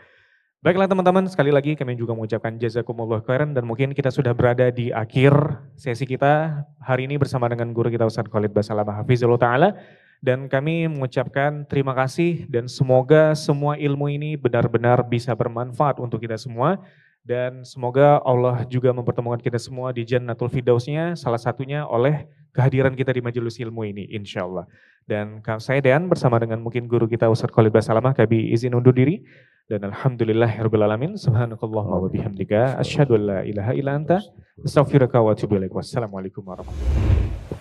Baiklah teman-teman, sekali lagi kami juga mengucapkan jazakumullah khairan dan mungkin kita sudah berada di akhir sesi kita hari ini bersama dengan guru kita Ustaz Khalid Basalamah hafizullah taala. Dan kami mengucapkan terima kasih dan semoga semua ilmu ini benar-benar bisa bermanfaat untuk kita semua. Dan semoga Allah juga mempertemukan kita semua di Jannatul Firdausnya, salah satunya oleh kehadiran kita di majelis ilmu ini, insya Allah. Dan saya Dean bersama dengan mungkin guru kita Ustaz Khalid Basalamah, kami izin undur diri. Dan alhamdulillahirabbil alamin, subhanakallahumma wa bihamdika, asyhadu an la ilaha illa anta, astaghfiruka wa atubu ilaik. Wassalamualaikum warahmatullahi wabarakatuh.